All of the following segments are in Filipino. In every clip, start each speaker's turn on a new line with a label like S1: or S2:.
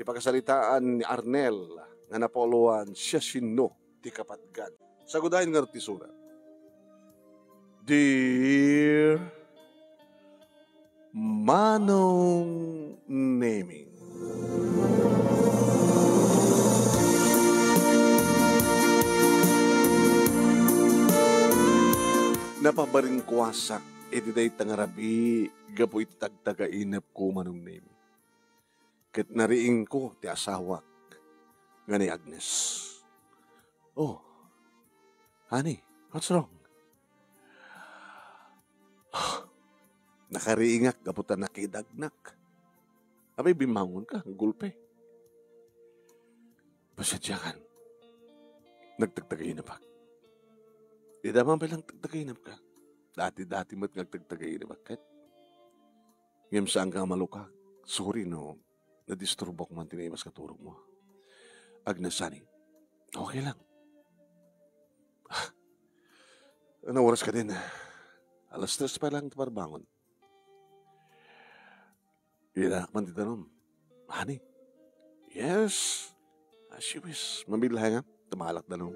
S1: Ti pakasalitaan ni Arnel nga napoluan siya sino ti kapatgan. Sagudahin nga ti surat. Dear Manong Neming, napabaring kuwasak iti day tangarabi gapo iti tagtagainap ko Manong Neming. Ket nariing ko ti asawak nga ni Agnes. Oh, honey, what's wrong? Nakariingak gaputan nakidagnak. Abay bimangon ka, gulpe. Pasadyakan. Nagtagtagainap ka. Di daman palang tagtagainap ka. Dati-dati mo't nagtagtagainap ka. Ngayon saan ka malukag? Sorry no, nadisturbo ko man tinaimas katurog mo. Agnes, honey, okay lang. Anong oras ka din? 3:00 pa lang parbangon. Inak man titanom. Honey, yes, as you wish. Mabilahan nga, tumalak na nung.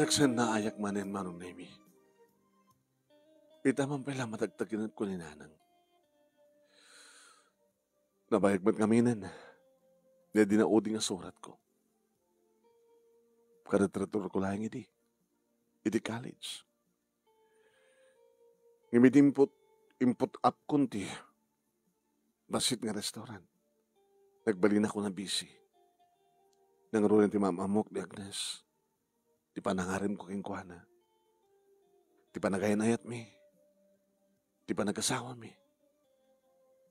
S1: Eksan na ayak manin Manong Nemi. Itaman pala matagtaginan ko ni Nanang. Nabayag ba't kaminan? Na dinaudi nga surat ko. Karatratur ko lang iti. Iti college. Ngimit imput up kunti. Basit nga restaurant. Nagbalin ako na busy. Nangaroon ti mamamok di Agnes. Di pa nangarim ko king kuhana. Di pa nagayat mi. Di pa nagasawa mi.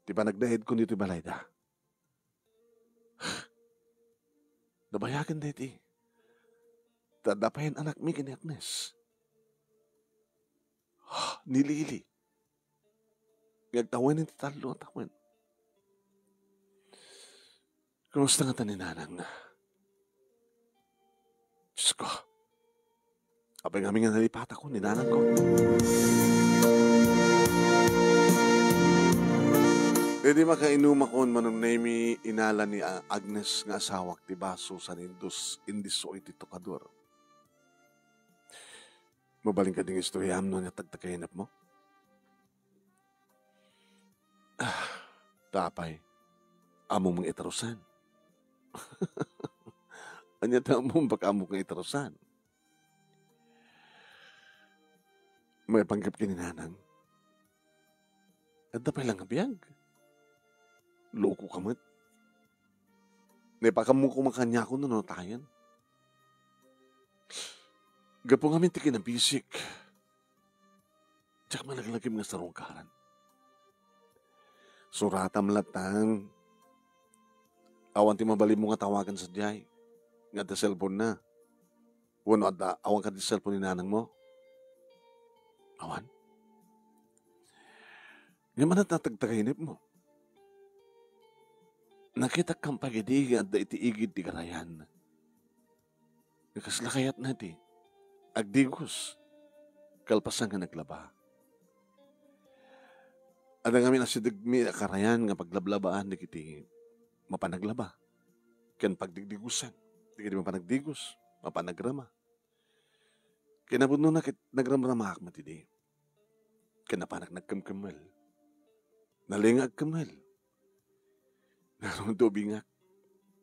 S1: Di pa nagdahid ko dito balayda. Nabayagan diti. Tadapahin anak mi kini Agnes. Nilili. Ngagtawan ni talo at awan. Kumusta nga taninanang? Diyos ko. Apay nga nga nalipat ako, ninanang ko. Pwede makainom ako Manong Nemi inala ni Agnes nga asawak ti baso sa indiso iti tokador. Mabaling ka ding istorya no nga tagtakainap mo? Tapay, amo mong itarusan. Anya ta mo baka amo kang itarusan. May panggap kininanang. At tapay lang abiyag. Loko ka mat. Naipakamu ko makanya ko no tayan. Gapo nga minti kinabisik. Tsak malaglagim nga sa rungkaran. Suratam latang. Awan ti mabali mo nga tawagan sa diyay. Nga da cellphone na. Wano awan ka di cellphone ni nanang mo. Awan. Nga man at natagtagainip mo. Nakita kang pagidig at da itiigid ti karayan. Nakaslakayat na ti. Agdigos, kalpasan nga naglaba. At ang amin asidagmi karayan nga paglablabaan di kiti mapanaglaba. Kan pagdigdigusan, di kiti mapanagdigos, mapanagrama. Kinabuno na nagramrama akmat iti. Kanapanak nagkamkamel. Nalingag kamel. Naroon dobingak.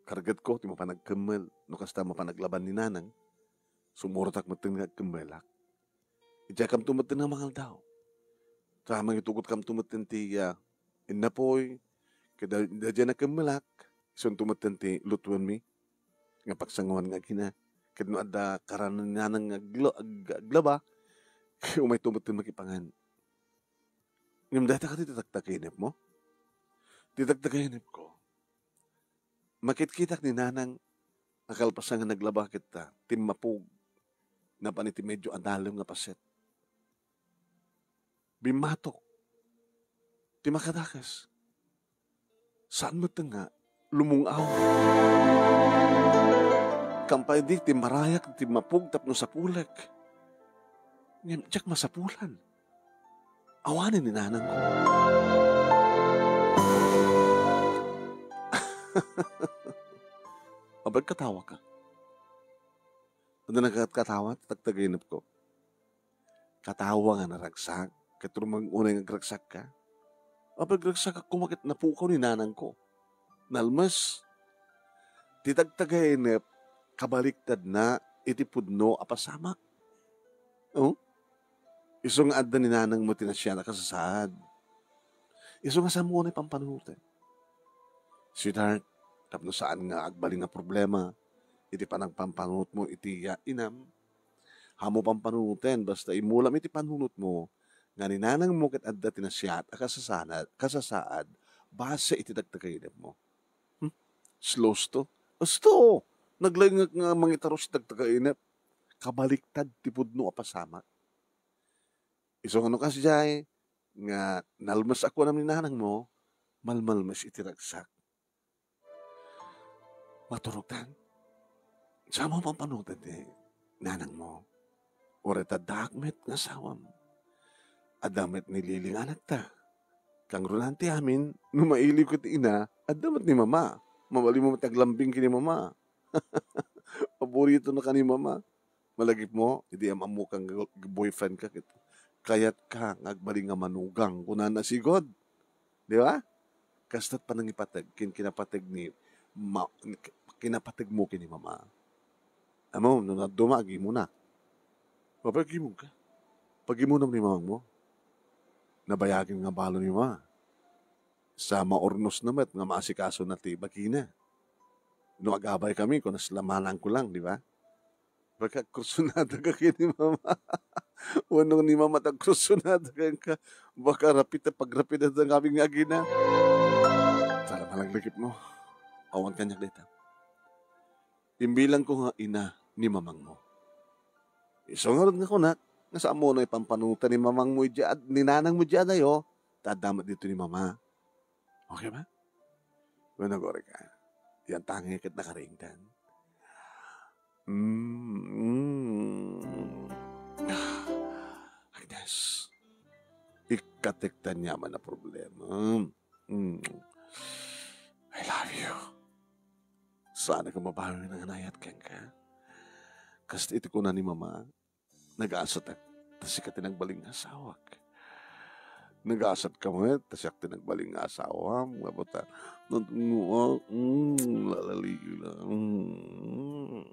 S1: Kargat ko, ti mapanagkamel. No kasta mapanaglaban ni nanang. Sumurtak matengag kembelak. Ija kam tumaten ng mga daw. Tamang itugot kam tumaten ti inapoy. Kada dyan na kembelak. Isun tumaten ti lutuan mi. Nga pagsanguan nga kina. Kada no ada karanan nga nang aglaba. Umay tumaten makipangan. Ngam data ka titagtagainip mo? Titagtagainip ko. Makit-kitak ni nanang nakalpasan nga naglaba kita. Timapug. Na paniti medyo adalong nga paset. Bimatok. Ti makadakas. Saan mo nga lumungaw? Kampay di ti marayak ti mapug tapno sa pulek. Ngayon, tsak masapulan. Awanin ni nanang ko. Abag katawa ka. Ano nagkatawa? Tagtaginip ko. Katawa nga naragsak. Katurumang unay nagragsak ka. Abag ragsak ako kumakit na pukaw ni nanang ko. Nalmas. Titagtagainip. Kabaliktad na itipudno apasamak. Oh? Iso nga adda ni nanang mo tinasya na kasasad. Iso nga sa mo na pampanutin. Sweetheart, tapno saan nga agbaling nga problema, iti panang pampanunot mo, iti inam, hamo pampanunutin, basta imulam iti panunot mo, nga ni nanang mo kat adda tinasya at kasasaad, base iti dagtagainip mo. Slows to? Asto! Naglangag nga mangitaros dagtagainip, kabaliktad tipudno apasamak. Iso nga no kasi jay, nga nalmas ako namin nanang mo, malmalmas itiragsak. Maturutan. Sa mo pampanutan nanang mo. Oreta dakmet nga sawam. Adamet ni liling anak ta. Kang runanti amin, numailiw ko ti ina, adamet ni mama. Mawali mo mataglambing kini mama. Paborito na ka ni mama. Malagip mo, hindi amamu kang boyfriend ka. Kayat ka, ngagbaling nga manugang, kuna na sigod. Di ba? Kastat pa nang ipatag, kinapatag ni, kinapatag mo kini mama. Amo, nung dumagi mo na. Papagi mo ka. Pagi mo ni mama mo. Nabayagin nga balo ni mama. Sa maornos namat, nga maasikaso na ti bagina. Nung agabay kami, kung naslamanan ko lang, di ba? Baka kursunada ka kini mama. Unong ni mama tag kursunada ka. Baka pagrapid at ang aming agina. Tala malaglagip mo. Awan kanya dito. Imbilang ko nga ina ni mamang mo. Isungarod nga ko na. Nasa mo na ipampanutan ni mamang mo dyan, ni nanang mo dyan ayo. Tadamat dito ni mama. Okay ba? Bueno, gore ka. Yan tangi kit nakaringtan. Agnes, ikatiktan niya man na problema. I love you. Sana ka mabawi ng anayat kang ka. Kasi ito ko na ni mama, nag-aasat ak, tas ka tinagbaling asawak. Nag-aasat ka mo, tas ka tinagbaling asawa, mga bata, lalaliyo lang.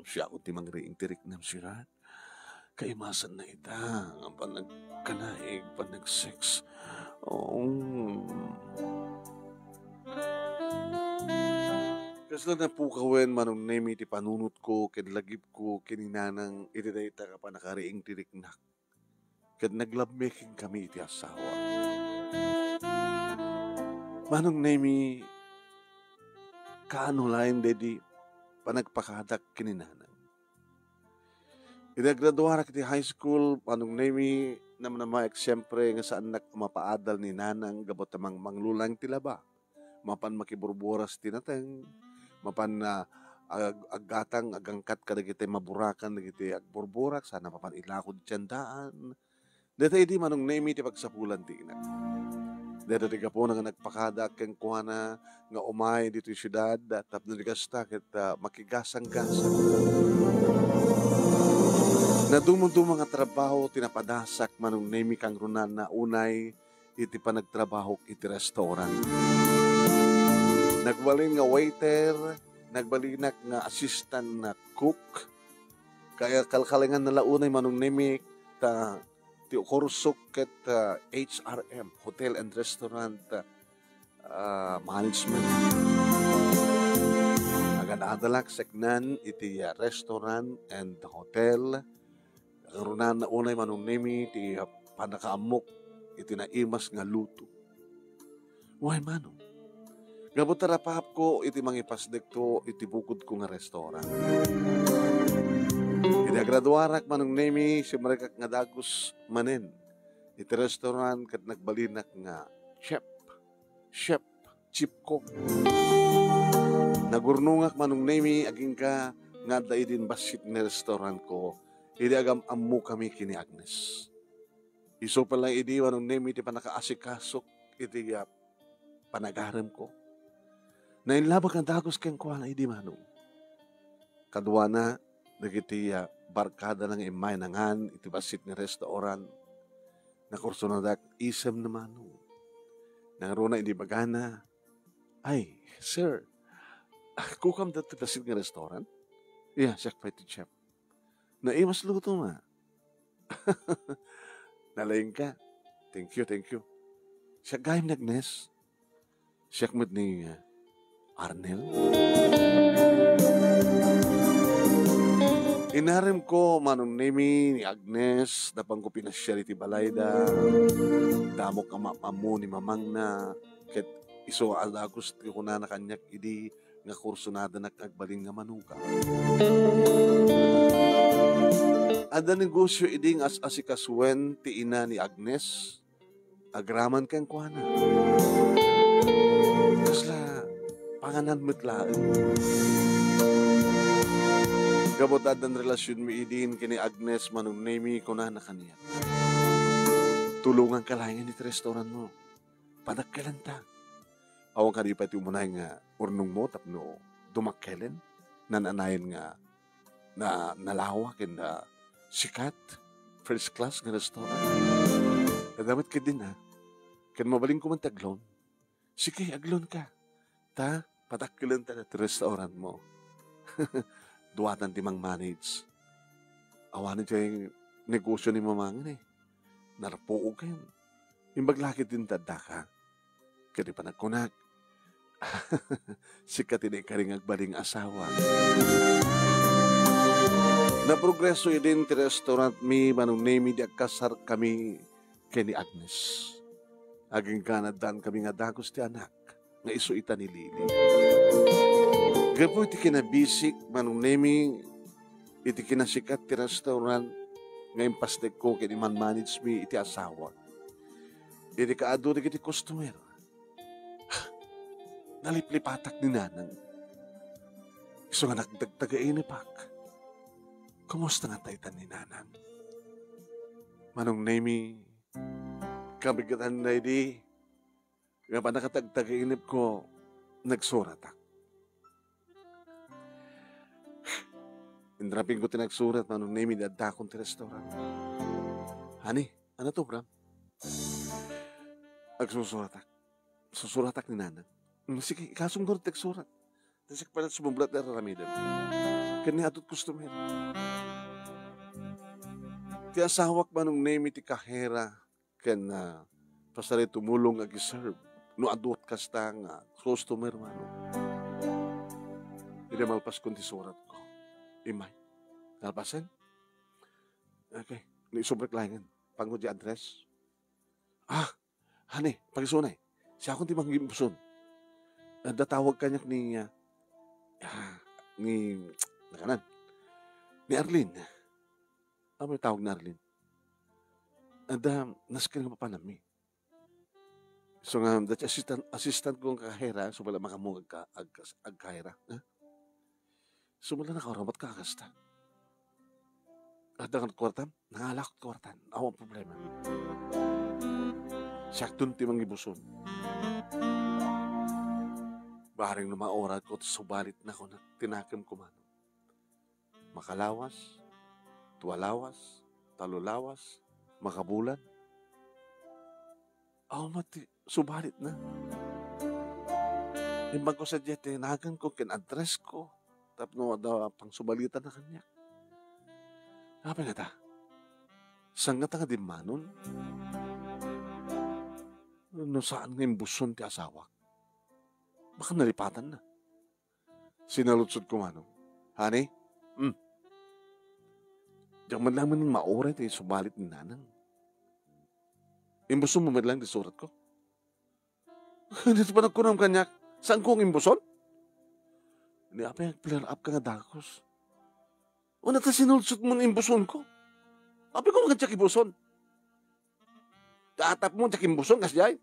S1: Siya ako timang riing tirik ng sirat. Kaimasan na ita, ang panagkanaig, panag-sex. Kasi lang napukawin, manong name iti panunot ko, kinlagip ko, kininanang, itinayta ka pa nakariing tiriknak. Kad naglabmaking kami iti asawa. Manong name kaano lain dedi, panagpakadak kininanang. Inagraduara kiti high school, manong name naman siyempre nga saan mapaadal ni nanang, gabot namang manglulang tilaba. Mapan makiburburas tinateng, mapan na agatang agangkat ka nagiti maburakan nagiti agburburak sana mapan ilakod tiyandaan. Dito iti manong name iti pagsapulan ti ina. Dito ti po nga nagpakada keng kuhana nga umay dito yung syudad tapno di kasta ket makigasang-gasang. Nadumong nga trabaho tinapadasak manong name kang runan na unay iti panagtrabaho iti restaurant. Nagbalin nga waiter, nagbalinak nga assistant na cook. Kaya kalkalingan na launay manong nemi ta ti kursok ket HRM, Hotel and Restaurant Management. Nagadadalak seknan iti restaurant and hotel. Karunan na unay manong nemi ti panakaamok iti naimas nga luto. Why manong? Gabot tarapap ko, iti mangipasdek to, iti bukod ko nga restaurant. Inagraduarak manong nemi, si Marikak nga dagos manen. Iti restaurant kat nagbalinak nga chef, chief cook. Nagurnungak manong nemi, aging ka nga daidin basit na restaurant ko, iti agam amu kami kini Agnes. Iso pa lang idi, anong name iti panakaasikasok, iti panagaram ko. Na inlabag ang dagos keng kuha na idi manong. Kadwa na, nagiti barkada ng imay nangan, iti basit ni restauran, na kurso na dak isem na manong. Nangaro na hindi bagana, ay, sir, kukam dati basit ng restaurant? Yeah, siya pa iti chef. Na iwas luto ma. Nalaing ka. Thank you. Siya gayam nagnes. Siya kmat ni Arnel. Inarim ko manong nemi ni Agnes, napang ko pinasyal iti balayda, damo ka mamu ni mamang na, ket iso alagos ko na nakanyak idi, nga kurso nada nakagbaling nga manuka. Ada negosyo iding as-asikaswen ti ina ni Agnes, agraman kang kuana. Kasla, panganan metlaan. Gabotad ang relasyon mi idin kini Agnes manong nemi ko na nakaniya. Tulungan ka lang ni restaurant mo. Panagkalanta. Awang ka di pati umunay nga urnong mo tapno dumakkelen. Nananayin nga na nalawak and sikat. First class nga restaurant. Nagamit ka din ha. Kan mabaling ko man taglon. Sige, aglon ka. Ta, patakkalanta na restaurant mo. Duwatan timang manage. Awanin siya yung negosyo ni mamangin eh. Narapuog kayo. Yung baglakit din tanda ka. Kaya pa nagkunak. Sikat ini karingag baling asawa. Naprogreso din ti restaurant mi manong name di akasar kami kay ni Agnes. Aging kanadan kami nga dagos ti anak nga iso ita ni Lili. Gapo iti kinabisik manong name iti kinasikat ti restaurant nga impastek ko kay man manage mi iti asawa. Iti kaado iti customer. Naliplipatak ni nanang. Iso nga nagdagtagainipak. Kumusta nga taytan ni nanang? Manong nemi, kabigatan na di, nga pa nakatagtagainip ko, nagsuratak. Indrapin ko tinagsurat, manong nemi, dadakon ti restaurant. Hani, ano to, Bram? Agsusuratak. Susuratak ni nanang. Sige, kasong doon tagsurat. Kasi pala sumublat na raramidan. Kanya atot customer. Ti asawak manong name iti kahera ken pasari tumulong agi-serve. No adot kasta nga customer manong. Hindi malpas kun ti surat ko. Imay. Nalpasan? Okay. Ni-sobrek layangan. Pangod di address. Hani, pagisunay. Siya akong ti manggibuson. Datawag kanyak ni nakanan, ni Arlene. Ano may tawag na Arlene? Naskin nga pa nami. So nga, dati assistant ko ang kahera, so wala makamung agkahera. So wala nakaramat kakasta. At ang kwartan, nangalakot kwartan. Awang problema. Siyaktun timang ibuson. Baring na maorat ko, subalit na ko na tinakam ko man. Makalawas, tuwalawas, talulawas, makabulan. Mati, subalit na. Imbang ko sa jet, tinagan ko, kin-address ko, tapno daw pang subalitan na kanya. Apa nga ta? Saan nga ta nga din manon? No saan nga yung buson ti asawa? Baka nalipatan na. Sinalutsod ko manong. Honey? Diyan man lang man maurat subalit ni nanang. Imbuson mo man lang di surat ko. Hindi pa nagkunam kanyak. Saan kong imbuson? Hindi apa yung flare up ka nga dakos. O nata sinulusot mo na imbuson ko. Apa ko nga tsak imbuson? Tatap mo tsak imbuson kasjay.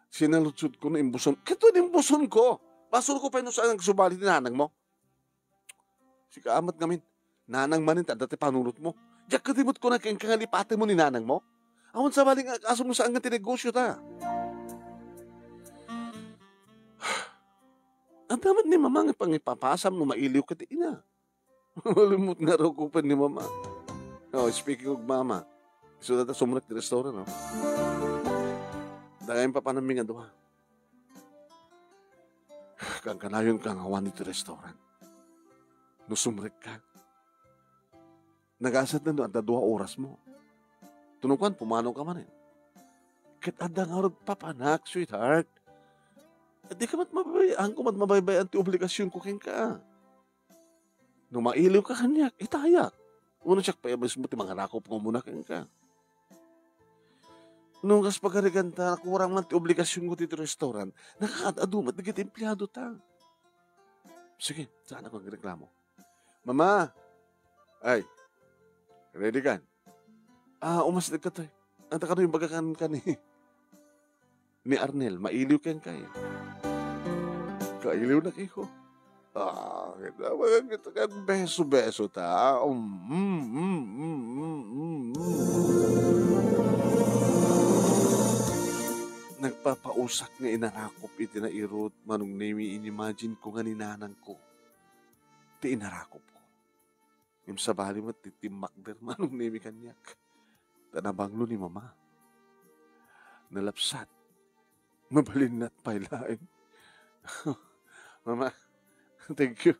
S1: Sinalutsod ko na imbuson. Kito na imbuson ko. Pasur ko pa yun saan nagsubalit ni nanang mo. Sika amat ngamin. Nanang manin, dati panunot mo. Diyak kadimot ko na kayong kangalipate mo ni nanang mo. Awan sa baling aso mo saan nga tinegosyo ta. Ang damat ni mama nga pangipapasam no mailiw ka ti ina. Malimut nga raw ko pa ni mama. Oh, speaking of mama, so data sumulat di restaurant, no? Dahil pa panaming nga doha. Kang kanayon kang awan dito restaurant. No sumrek ka. Nag-asad na doon, 2 oras mo. Tunukan, pumanaw ka man eh. Kahit adang harap papanak, sweetheart. Di ka mat mababayaan ko, mat mabaybayan ti obligasyon ko king ka. Nung mailiw ka kanyak, itayak. Una siya payabas mo ti mga rakop ko muna king ka. Nung kas pagkariganta, kurang man ti obligasyon ko dito restaurant, nakakadadumat, nagit empleyado ta. Sige, saan ako nagreklamo? Mama! Ay, ready kan? Umasdag ka tayo. Anta ka yung bagakan ka ni Arnel. Mailiw kang kaya. Kailiw na kayo. Kita mga kita kan beso-beso ta. Nagpapausak nga inarakop iti na irot manong nemi inimagine ko nga ninanang ko. Ti inarakop ko. Yung sa bali mo titimak der manong nemi kanyak. Tanabanglo ni mama. Nalapsat. Mabalinat pailain. Mama, thank you.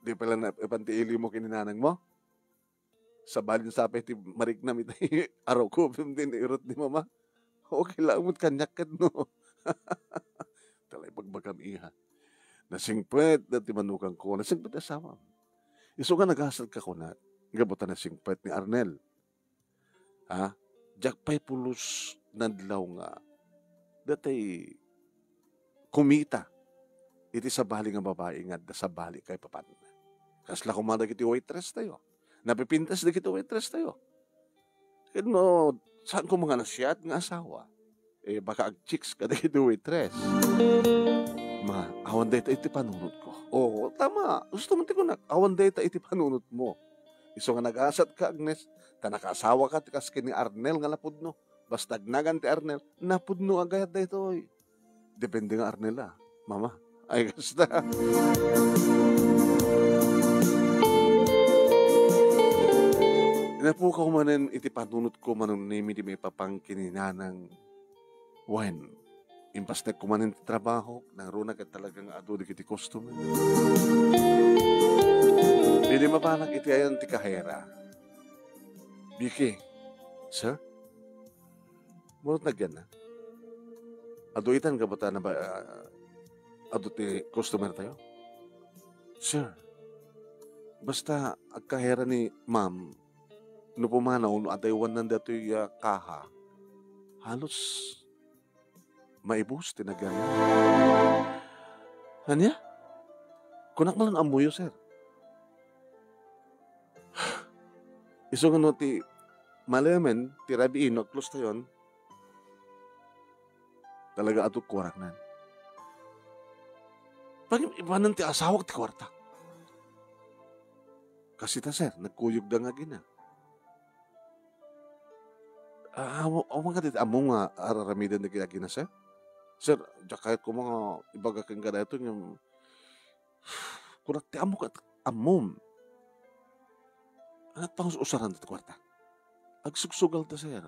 S1: Di pala na ipantiili mo kininanang mo? Sa balin sa peti marik na mitay araw ko din irot ni mama. Okay lang mo't kanyak ka no. Talay pagbagam iha. Nasingpwet na timanukan ko. Nasingpwet asawa. Iso nga nag-asal ka ko na gabutan na singpwet ni Arnel. Jakpay pulos nadlaw nga. Datay kumita. Iti sa bali nga babae nga sa bali kay papan. Kasla kumada kiti waitress tayo. Napipintas na kiti waitress tayo. Kaya mo, saan ko mga nasyat nga asawa? Baka ag-chicks ka na kiti waitress. Awan data iti panunod ko. Oo, tama. Gusto mo ko na, awan data iti panunod mo. Iso nga nag-asat ka, Agnes, ta nakasawa ka, tikas kini Arnel nga napudno. Basta agnagan ti Arnel, napudno agayat dito. Depende nga Arnel mama. Ay, gasta. Napukaw manen iti panunod ko manon nimi di may papangkininanang wine. Impas na kumanin ti trabaho, naruna ka talagang ado di kiti customer. Hindi mapanak iti ayan ti kahera. Biki, sir? Murot na gyan na. Ado itan ka ba na ba, ado ti customer tayo? Sir, basta agkahera ni ma'am, no pumanaw, no ataywan nanda ito yung kaha, halos maibus, tinagyan. Hanya? Kunak malang amuyo, sir. Iso nga no, ti malaman, ti rabiin, no, close to yun, talaga ato kuwarak nan. Pag ibanan ti asawag ti kwarta. Kasi ta, sir, nagkuyog da nga gina. Awang ka dito, amo nga araramidan na ginagina, sir? Sir, kahit ko mga ibagaking ka na ito, yung kunak ti amo ka, amom. Anat pang usaran dito kwarta? Agsugsugal ta, sir.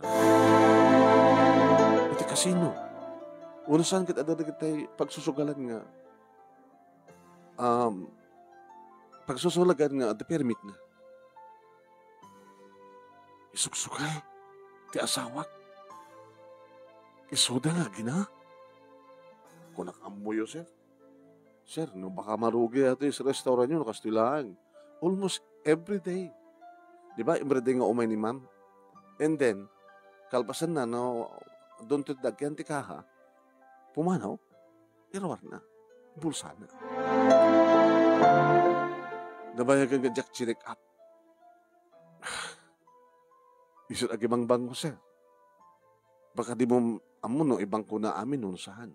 S1: Iti kasino. Unasan kita ada kita pagsusugalan nga, pagsusulagan nga, the permit na. Isugsugal. Ti asawak. Isuda nga gina. Kung nakamuyo, sir. Sir, no, baka marugi ato sa restaurant nyo, nakastilaan. Almost every day. Di ba? Every day nga umay ni ma'am. And then, kalpasan na, no, doon to dagyan ti kaha, pumanaw, irawar na. Bulsa na. Nabayagan ka Jack chinek up. Isot agibang bangko, sir. Baka di mo amuno, ibang ko na amin nun saan.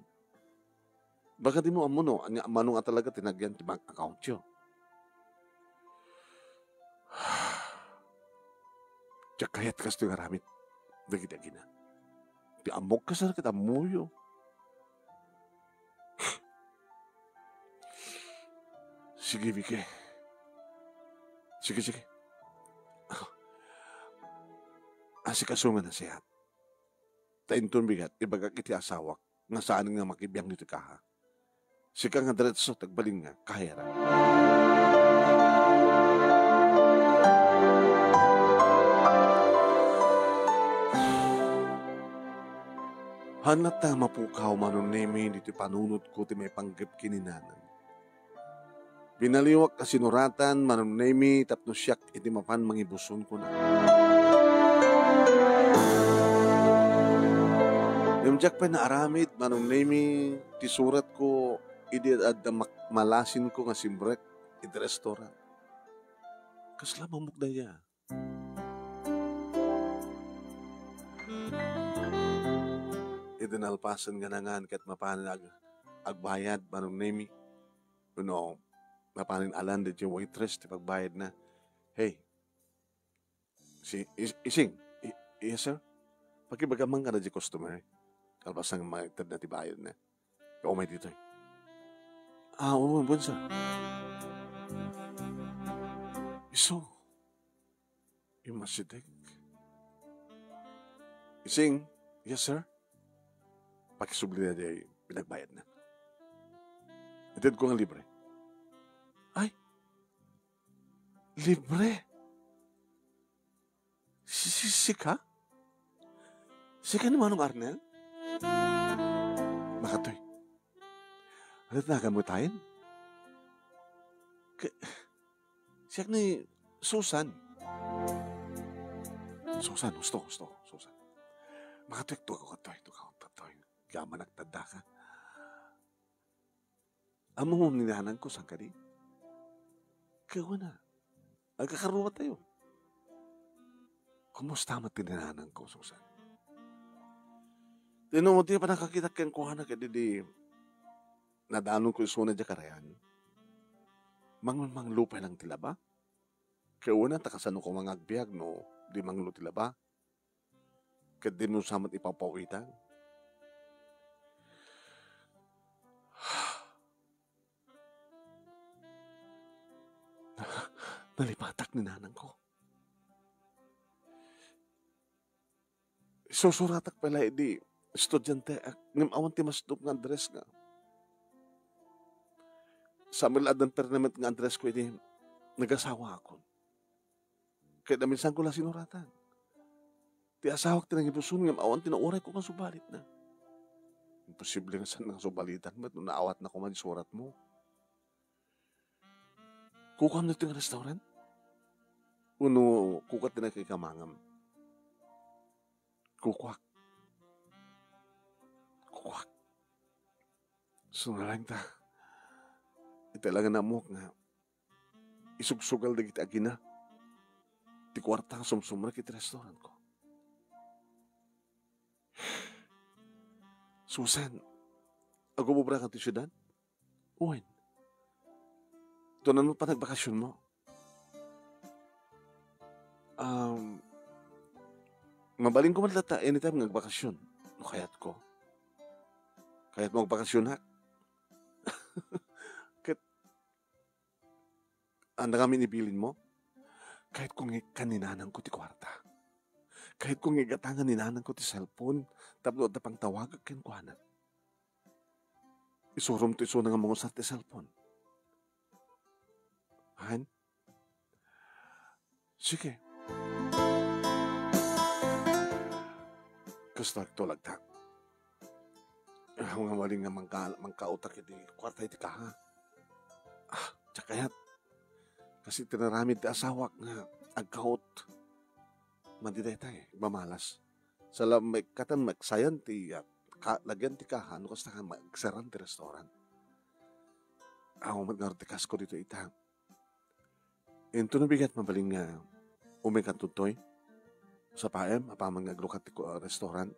S1: Baka di mo amuno, manong talaga tinagyan ti bank account yo. Tiyak kayat kas ti ngaramit. Dagiti agina. Ti amok ka sa kita muyo. Sige, Vike. Sige. Asikasungan na siya. Taintun bigat, ibagak iti asawak, nga saan nga makibiyang nito kaha. Sika nga diretso, tagbaling nga, kahera. Hanat na mapukaw manon neme, dito panunod ko ti may panggap kininanan. Binaliwak ka sinuratan, manon neme, tapno siyak iti mapan mangibuson ko na. Namjak pa na aramid, manong name, ti surat ko, idi at malasin ko nga simbrek, iti restaurant. Kasla mamugdaya. Iti nalpasan nga nangan kat mapanag agbayad, manong name, mapanin alan di yung waitress, ti pagbayad na. Hey, ising, yes sir? Pakibagamang ka na di customer. Kalpasang maitad na tibayad na. O may dito. Oo, bunsa. Iso. Imasidik. Ising, yes sir. Pakisubli na di pinagbayad na. Itid ko nga libre. Ay, libre? Sika? Sika ni Manong Arnel? Makatoy. Ano na gamutayin? Siyak ni Susan. Susan, gusto. Susan. Makatoy, tukaw. Kaya managtanda ka. Amo mo ninahanan ko, saan ka di? Kaya na. Nagkakaruwa tayo. Kumusta mo tininahanan ko, Susan? Tinumunti pa nakakita kang kuha na di nadaanon ko yung sunod dya karayan. Mang lupay lang tila ba? Kaya una, takasano ko mga agbiag, no? Di manglo tila ba? Kaya di mo samat ipapawitan. Nalipatak ni nanang ko. Susuratak pala, di estudyante, ngayon ti masdup nga address nga. Sa milad ng permanent nga address ko, nag-asawa ako. Kaya na minsan ko lang sinuratan. Ti asawak ti nangibusun, ngayon tinauray ko kang subalit na. Imposible nga saan nga subalitan mo, naawat na ko man surat mo. Kukam na ito nga restaurant? Uno, kukat na kay kamangam. Kukwak. So na lang ta. Italaga na mo nga. Isugsugal na kita agina. Ti kwarta nga sumsumra kiti restaurant ko. Susan, ako bubra ka ti syudad? Uwen. Tunan mo pa nagbakasyon mo? Mabaling ko malata anytime nagbakasyon. No kayat ko. Kayat mo magbakasyon ha? Kahit anda kami nibilin mo, kahit kung kaninanan ko ti kwarta, kahit kung igatangan ninanan ko ti cellphone, tapos na pang tawag ken kuhanan. Isurum to iso nga mga sa ti cellphone. Han? Sige. Gusto tulag ta. Mga maling nga mangkautak iti kwarta iti kaha. Tsakayat. Kasi tinaramid ti asawak nga agkaot. Mandidetay, mamalas. Sa may katan magsayan ti lagyan ti kaha, no kasta ka magsaran ti restaurant. Ako mag-artikas ko dito ita. Ito nabigat mabaling nga umikan tutoy. Sa paem, apamang aglukat ti restaurant.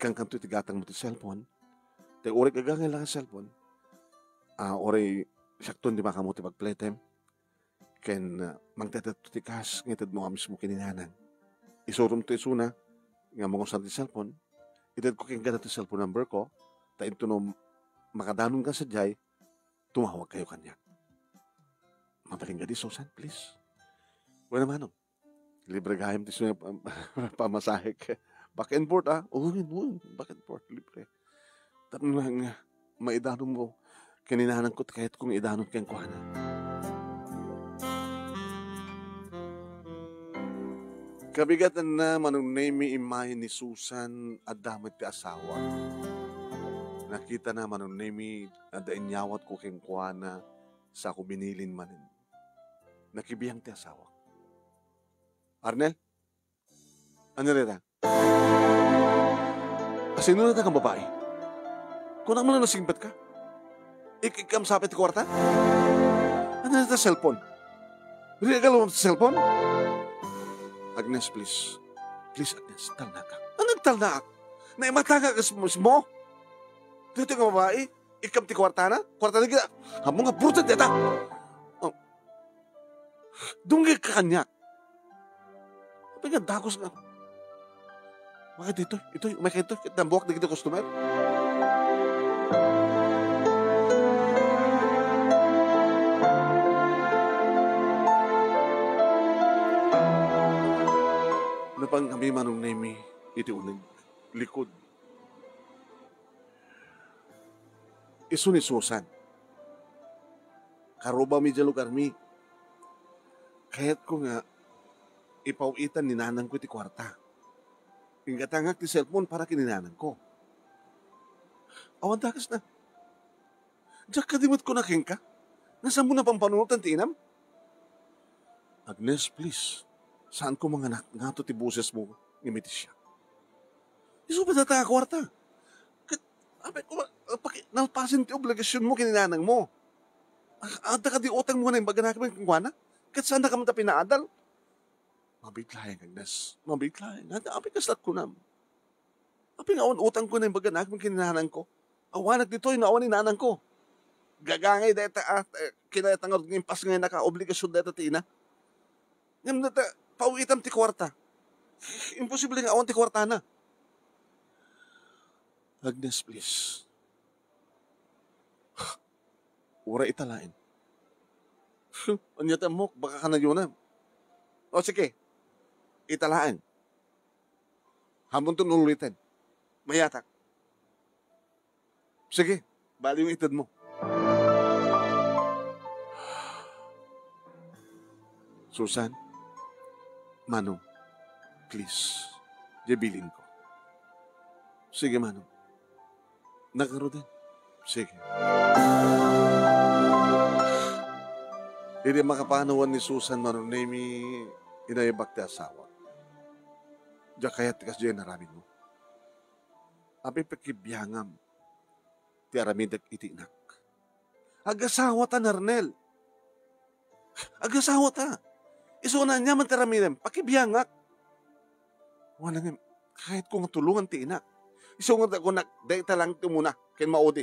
S1: Kang kanto tigatang mo ti cellphone, te uri kagangay lang ang cellphone, uri sakton di ba kamuti pag playtime, ken magtatatikas ngitid mo nga mismo kininanang. Isurum to isuna, nga mga usang ti cellphone, itad ko king gana ti cellphone number ko, tain to no makadanon ka sa jay, tumawag kayo kanya. Mabaling ka di, Susan, please. Wala naman, libre gayam ti suya pamasahe ka. Back and forth, back and forth, libre. Tapos nga, maidanon mo, kininanan ko kahit kung idanon kang kuhana. Kabigatan na manunay imahe ni Susan at damit ti asawa. Nakita na manunay at inyawat ko keng kuhana sa ako binilin manin. Nakibiyang ti asawa. Arnel? Ano rita? Asino na kang babae? Kung mo na nasingpat ka? Ikam sapit ti kwarta? Ano rita cellphone? Regalo mo sa cellphone? Agnes, please. Please, Agnes, talna ka. Anong talna ka? Naimata ka mo? Dito ka babae? Ikam ti kwarta na? Kwarta na gina? Hamo nga, brutal dita! Oh. Dungi ka kanya. Apa nga, dagos nga. Bakit dito? May kito? Nambuwak na kita customer? Napang kami manong nemi iti unang likod. Isu ni Susan. Karoba mi dyan lugar mi. Kaya't ko nga ipawitan ni nanang ko iti kwarta. Ingatangak ti cellphone para kininanang ko. Awan takas na. Diyak kadimot ko na king ka. Nasaan mo na pang panunutan ti inam? Agnes, please. Saan ko mga nga to ti buses mo ngimitis siya? Isu ba data kwarta? Abay ko, nalpasin ti obligasyon mo kininanang mo. Ada ka di utang mo na yung baga nakin kung kwana? Kat saan na ka mata pinaadal? Mabiglayan, Agnes. Mabiglayan. Abay kaslat ko na. Abay nga utang ko na yung baga nakin kininanang ko. Awanag dito yung naawan ni nanang ko. Gagangay deta kinayatang ng pas ngayon naka-obligasyon deta ti ina. Ngayon deta, pauwitan ti kwarta. Imposible nga awan ti kwarta na. Agnes, please. Ura italain. Anyatan mo, baka ka na yun na. O sige, italaan. Hamon to nulitin. Mayatak. Sige, bali yung itad mo. Susan, Manong, please, jabilin ko. Sige, Manong. Nagkaro din. Sige. Hindi makapanawan ni Susan Manong nemi inayabak ti asawa. Diya kaya tikas diya naramid mo. Api pagkibiyangam ti aramidag itinak. Agasawa ta, Narnel. Agasawa ta. Isuna niya man taramidem, pakibiyangak. Wala nga, kahit kung tulungan ti ina. Isungat ako na, dahita lang ito muna, ken maudi.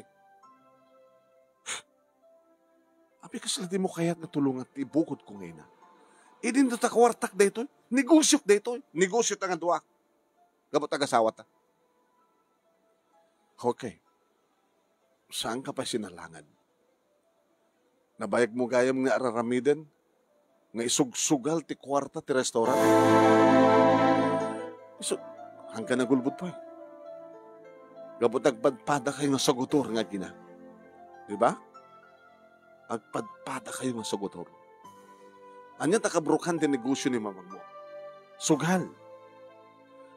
S1: Abi kasala di mo kaya't natulungan ti bukod ko ngayon na. Idin do ta kawartak daytoy, negosyok daytoy, negosyo ta nga duwa. Gabot agasawa ta. Okay. Saan ka pa sinalangan? Nabayag mo gayam nga araramiden, nga isugsugal ti kwarta ti restaurant. Hanggang nagulbod pa eh. Gabot agpadpada kayo nga sagutor nga gina. Diba? Agpadpada kayo nga sagutor. Anya takabrukan din negosyo ni mamang mo. Sugal.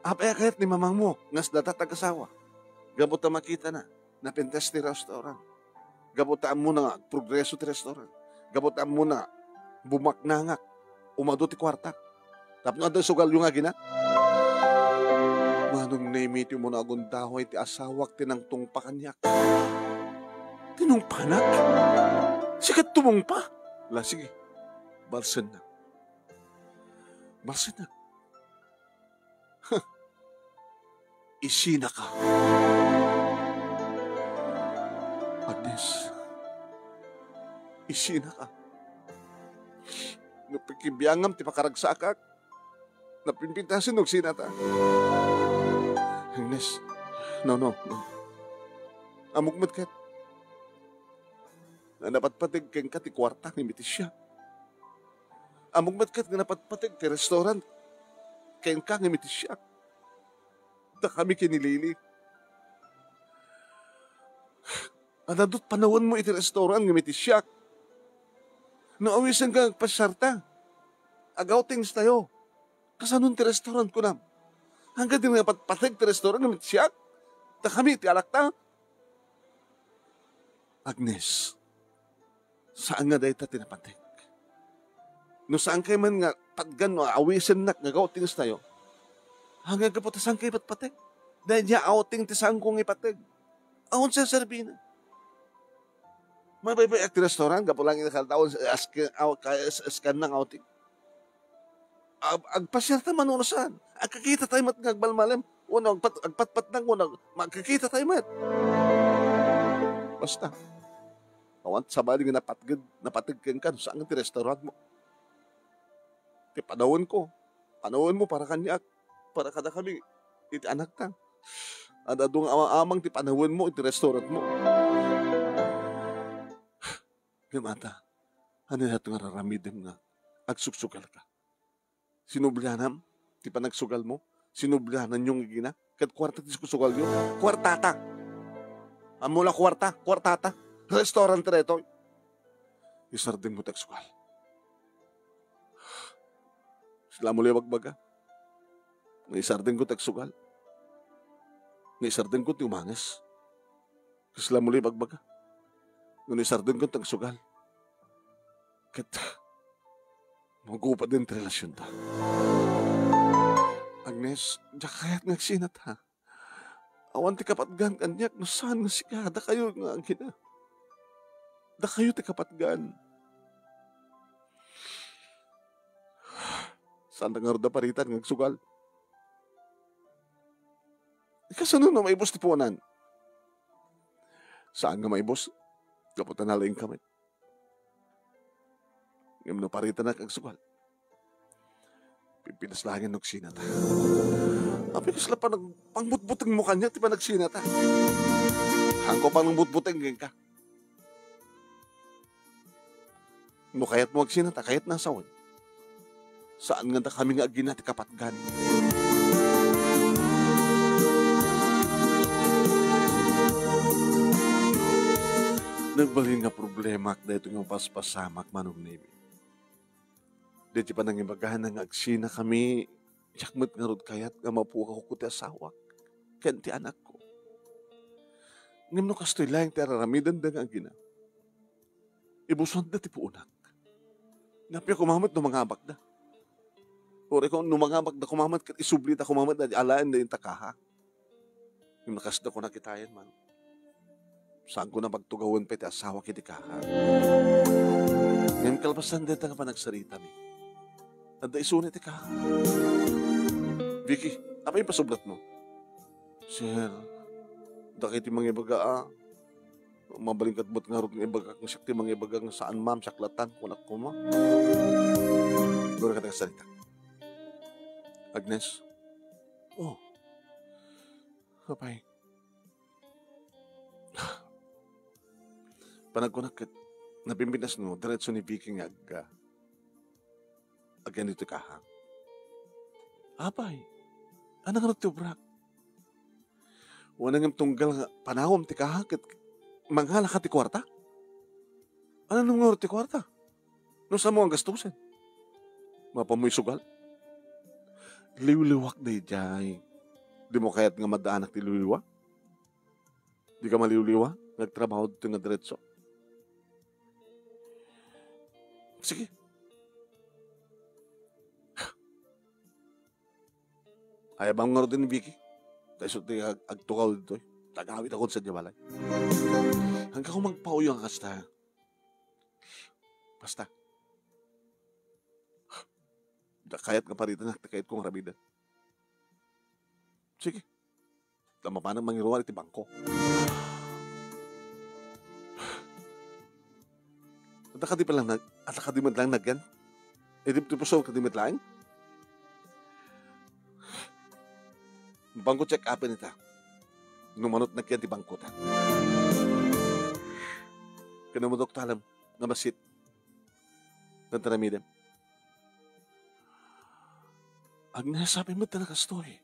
S1: Apaya kayat ni mamang mo, ngas datatag asawa. Gabot na makita na, napintes ti restaurant. Gabot na mo na progreso ti restaurant. Gabot na mo na bumaknangak, umado ti kwarta. Tapos na sugal yung nga gina. Manong naimiti mo na agundahoy ti asawak tinangtong pakanyak. Tinungpanak? Sikat tumong pa? La, sige. Balsan na. Balsan na. Isina ka. Agnes. Isina ka. kibiyangam ti pakaragsakak. Napimpintasin og sinata. Agnes, no. Amugmat kat. Na napatpatig keng ka ti kwarta ni mitisya. Amugmat kat nga napatpatig ti restaurant keng ka ni mitisya. Da kami kinilili. Anadot panawon mo iti restaurant nga mitisya. Naawisan ka pasyarta. Agaw things tayo. Kasanon ti restaurant ko na. Hanggang din nga patpatig ti restaurant nga mitisya. Da kami ti alakta. Agnes, saan nga dahi ta tinapatik? No saan kayo man nga patgan o awisan nak nga gauting tayo, hanggang ka po saan kayo patpatik? Dahil niya outing ti saan kong ipatig. Ahon siya sabihin na. May baybay at restaurant, gapo lang inakaltaon askan ng outing. Agpasyalta man uno saan. Agkakita tayo mat ngagbalmalam. Unang agpatpat nang unang magkakita tayo mat. Basta. Awan sabali nga napatigkan ka saan ti restaurant mo. Ti panawon ko. Panawon mo para kanyak. Para kada kami iti anak ta. Adadong amang ti panawon mo iti restaurant mo. Gamata. Ano na itong raramidin nga agsuksugal ka. Sinublihanam ti panagsugal mo. Sinublihanan yung igina. Kat kwarta ti sugal yun. Kwartata. Amula kwartata. Restaurant reto. Isardin mo teksugal. Sila muli bagbaga. Isardin ko teksugal. Isardin ko ti umangas. Sila muli bagbaga. Isardin ko teksugal. Kita. Magupad din relasyon ta. Agnes, diya kaya't nagsinat ha. Awan ti kapatgan kanyak no saan nga siya. Da kayo nga ang gina. Da kayo ti kapatgan. Saan nga da paritan ng sugal? Ikasano na maibos ti puwanan? Saan nga maibos? Kaputan na lang kami. Ngayon na paritan na kang sugal. Pipinaslangin ng sinata. Api kasla pa pangbutbuteng mo kanya, ti pa nagsinata. Hangko pa ng butbuteng ka. No kaya't mo agsinata, kaya't nasawan. Saan nga kami nga agin natin kapatgan? Nagbalin nga problema at dahito nga paspasamak manong nimi. Dito pa nang ibagahan nga agsina kami, yakmat nga rod kayat nga mapuka ko ti asawak. Kaya ti anak ko. Ngam no kastoy lang ti araramidan da nga agina. Ibuson da ti puunak. Napya kumamat no mga abak da. Ore ko no mga abak da kumamat kat isublit da kumamat da alaan da yung takaha. Yung nakasda ko nakitayan man. Saan ko na pagtugawan pa iti asawa kiti kaha. Ngayon kalpasan dito nga pa nagsarita mi. Nada isunit iti kaha. Vicky, apa yung pasublat mo? Sir, dakit yung mga ibaga mabalingkat ba't nga rin ibaga kung sakti mga ibaga nga saan ma'am saklatan kunak ko ma. Doon ka nagsalita. Agnes? Oh. Kapay. Panagkunak napimpinas no, diretso ni Vicky nga agyan dito kaha. Apay, anang ratubrak? Wanang tunggal nga panawam ti kaha kat manghala ka ti kwarta? Ano nung ti kwarta? No sa mo ang gastusin? Mapamoy sugal? Liwliwak day jay. Di mo kaya't nga madaanak ti liwliwa? Di ka maliwliwa? Nagtrabaho dito nga diretso? Sige. Ay bang nga rin ni Vicky? Tayo ti agtukaw dito. Tagawit ako sa diyabalay. Hanggang ko magpauyo ang kasta. Basta. Kayat nga paritan na, kayat kong rabida. Sige. Tama pa nang mangiruan iti bangko. At akadi man lang nagyan. Edip tipusol ka dimit lang? Bangko check upin ita. Numanot na kiyan ti bangko ta. Kanamudok talam, namasit. Nantaramidem. Agnes, sabi mo talaga story.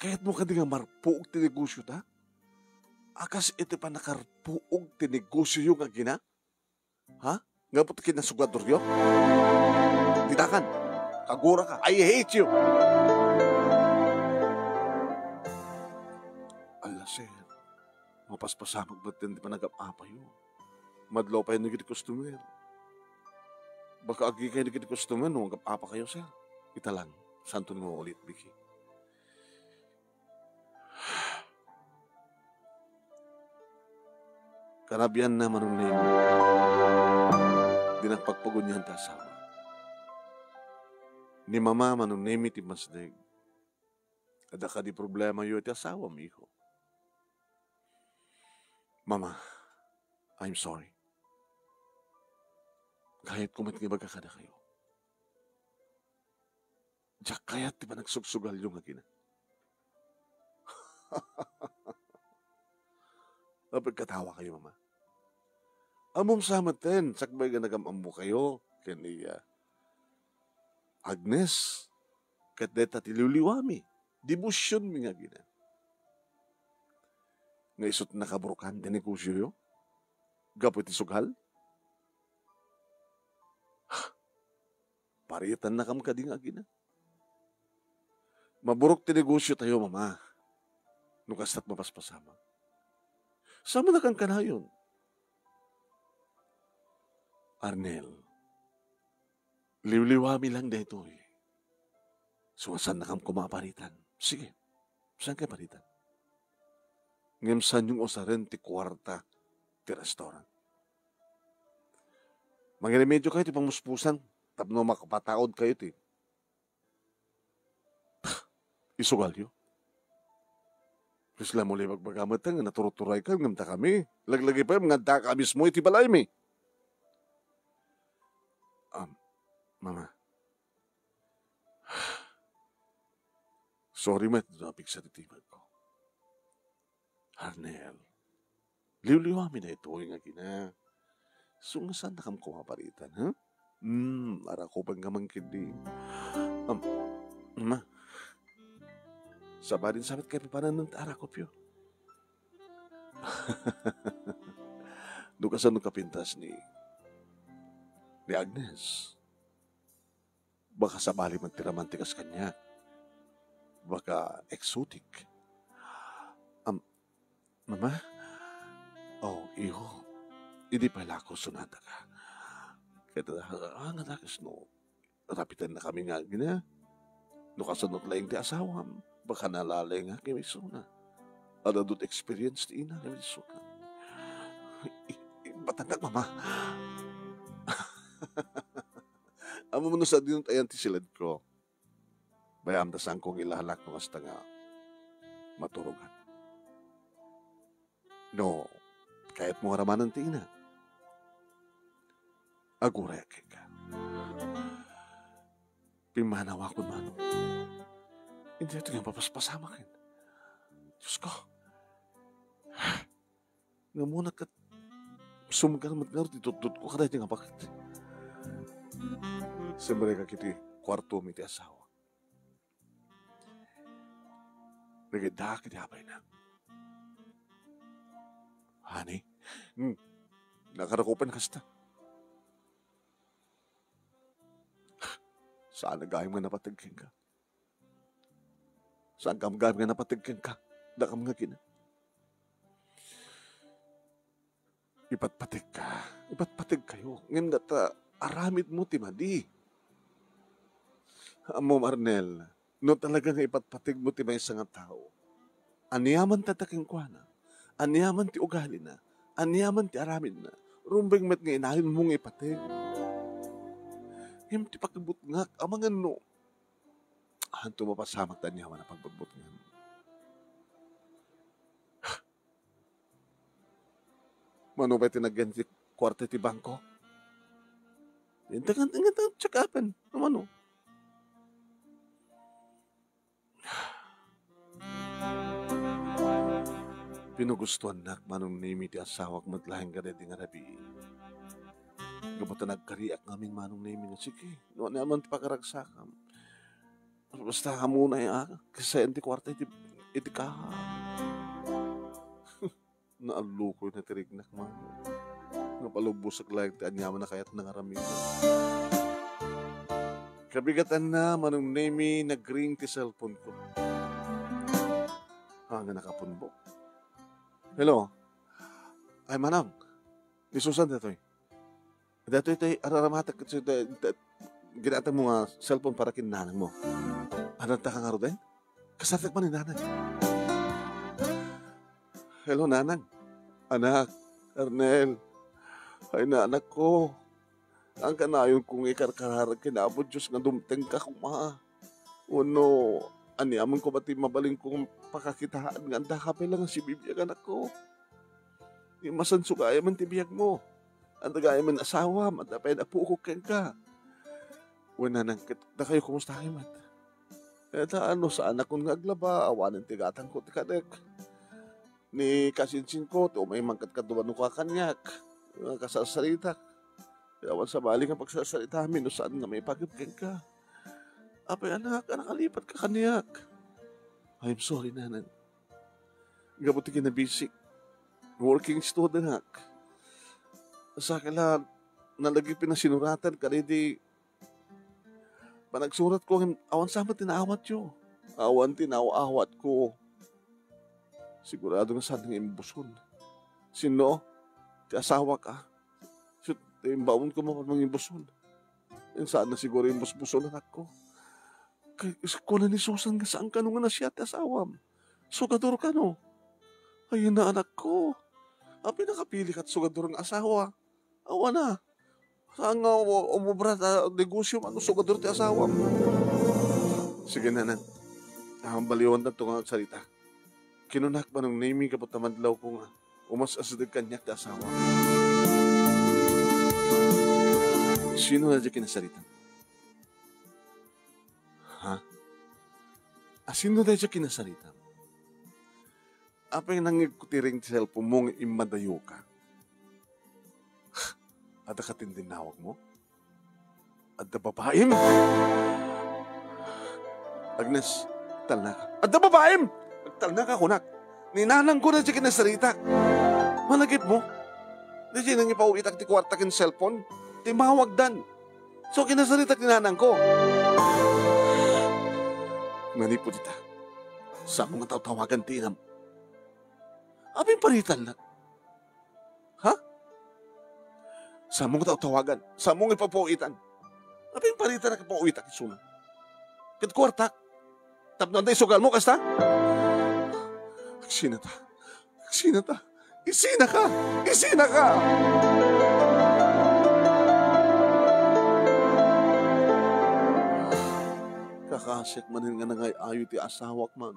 S1: Kaya't mo ka di nga marpuog ti negosyo ta? Akas iti pa nakarpuog ti negosyo yung agina? Ha? Nga po kinasugador yun? Ditakan, kagura ka, I hate you! Ala, sir, mapaspasamag ba't hindi pa nag-apa yun? Madlaw pa yun naging customer. Baka agi kayo naging customer nung nag-apa kayo, sir. Ita lang, santo ni mo ulit, Vicky. Karabian naman ng name. Di nagpagpagunyan ta asawa. Ni mama manong name iti masdeg. Ada ka di problema yun iti asawa mo, iho. Mama, I'm sorry. Kahit kumat nga magkakada kayo. Diyak kayat di ba nagsugsugal yung agina? Napagkatawa kayo, mama. Amom samaten, sakbay ka nagamamu kayo. Kaya Agnes, kat deta tiluliwami. Dibusyon mi nga gina. Nga isot nakaburukan, dinegosyo yo. Gapo iti sugal. Paritan na kam ka di nga gina. Maburok ti negosyo tayo, mama. Nukastat mapaspasama. Sama na kang kanayon. Arnel, liwliwami lang dito eh. So, saan na kang kumaparitan? Sige, saan kayo paritan? Ngem saan yung osaren ti kwarta ti restaurant? Mangirimedyo kayo ti pamuspusan, tapno makapataod kayo ti. Isugal yun. Isla muli magbagamit nga naturuturay ka, ngamta kami. Laglagi pa yung nganta ka mismo iti balay mi. Mama. Sorry mat, napig sa titibag ko. Arnel, liwliwami na ito yung agina. So nga saan na kam kumaparitan, ha? Ara ko pang kamangkindi. Ma, sabarin sabat kayo papanan ng ara ko pyo. Nukasan nung kapintas ni Agnes. Baka sabali magtiramantikas kanya. Baka exotic. Mama? Oh, iho. Hindi pala ako sunada ka. Kaya natakas no. Rapitan na kami nga gina. Nukasanot lang ti asawam. Baka nalalay nga kami suna. Ano doon experience ti ina kami suna. Batangkat, mama. Amo mo sa dinot ayan ti silad ko. Bayam dasang kong ilalak no hasta nga maturugan. No, kahit mo ramanan ti ina. Agura ka. Pimanawa ko mano. Hindi ito nga papaspasama kin. Diyos ko. Nga muna ka sumagana magnaroon ditut ko kada iti nga bakit. Siyempre ka kiti kwarto mi ti asawa. Naganda kiti hapay na. Honey, nakarakupan kasta. Saan nagayang nga napatagkin ka? Saan ka magayang nga napatagkin ka? Dakam nga kina. Ipatpatig ka. Ipatpatig kayo. Ngayon data, aramid mo timadi. Amo Arnel, no talaga nga ipatpatig mo ti may isang tao. Aniyaman tataking kwa na. Aniyaman ti ugali na. Aniyaman ti aramid na. Rumbeng met nga inahin mong ipatig. Ngayon ti pagkabot nga, amang ano. Hanto mapasamak ta niyaman na pagbabot nga. Mano ba tinagyan ti kwarta ti bangko? Ingat tsakapan. Ano? Pinugustuhan na manong nimi ti asawak matlahing gada di nga rabi. Gabata nagkariak namin manong nimi nga. Sige, no naman ti pakaragsakam. Basta ka muna kasi hindi kwarta iti kaha. Naalukoy na tirignak man. Napalubusak lang ti anyaman na kayat nangarami. Kabigatan na manong nimi nag-ring ti cellphone ko. Nga nakapunbok. Hello? Ay, manang. Ni Susan dito eh. Dito ito araramatak ginatang mo nga cellphone para kinanang mo. Anong taka nga ro din? Kasatak pa ni nanang. Hello, nanang. Anak, Ernel. Ay, anak ko. Ang kanayon kong ikarkararag kinabot Diyos nga dumteng ka kuma. Uno, amon ko ba't mabaling kong pakakitaan nga anda kapay lang si bibiyag anak ko. Imasan sugaya man tibiyag mo. Anda gaya man asawa, matapay na pukok ka. Wala nang na kayo kumusta kayo mat? Eta sa anak ko nga aglaba, awanan tigatang ko tikadek. Ni kasinsin ko, may mangkat kaduan ko kakanyak. Kasasarita. Awan sa bali nga pagsasalita amin, no saan nga may pagipkin ka. Apay anak, nakalipat ka kanyak. I'm sorry, nanan. Gabuti kinabisik. Working student, anak. Sa kala, nalagi pinasinuratan ka, di panagsurat ko, awan sama tinaawat yo. Awan tinaawat ko. Sigurado nga saan nga imbuson. Sino? Ti asawa ka. Imbawon ko mga imbuson. Saan na siguro imbus-buson anak ko. Kung na ni Susan nga saan ka nung na siya ti asawam. Sugador ka no. Ayun na anak ko. Pinakapili ka't sugador ng asawa. Awa na. Saan nga umubra na negosyo man sugador ti asawam. Sige nanan. Baliwan na ito nga salita. Kinunak pa nung naming kapot na madlaw ko nga. Umas-asadag kanyak ti asawa. Sino na dyan kinasalita? Ha? Sino na dyan kinasalita? Apa yung nangikutiring cellphone mong imadayo ka? Ada katindinawag mo? Ada babaim? Agnes, talna ka. Ada babaim! Talna ka, kunak. Ninanang ko na dyan kinasalita. Malagip mo? Di dyan nang ipauitak ti kwarta kin cellphone? Timawag dan. So, kinasalita ninanang ko. Nganipo dita. Sa mga tawagan tinam. Abing paritan na. Ha? Sa mga tawagan. Sa mga ipapauitan. Abing paritan na kapauitak isuna. Kat kwartak. Tapno na isugal mo, kasta? Agsinata. Agsinata. Isina ka. Isina ka. Kakasik manin nga nangay ayo ti asawak man.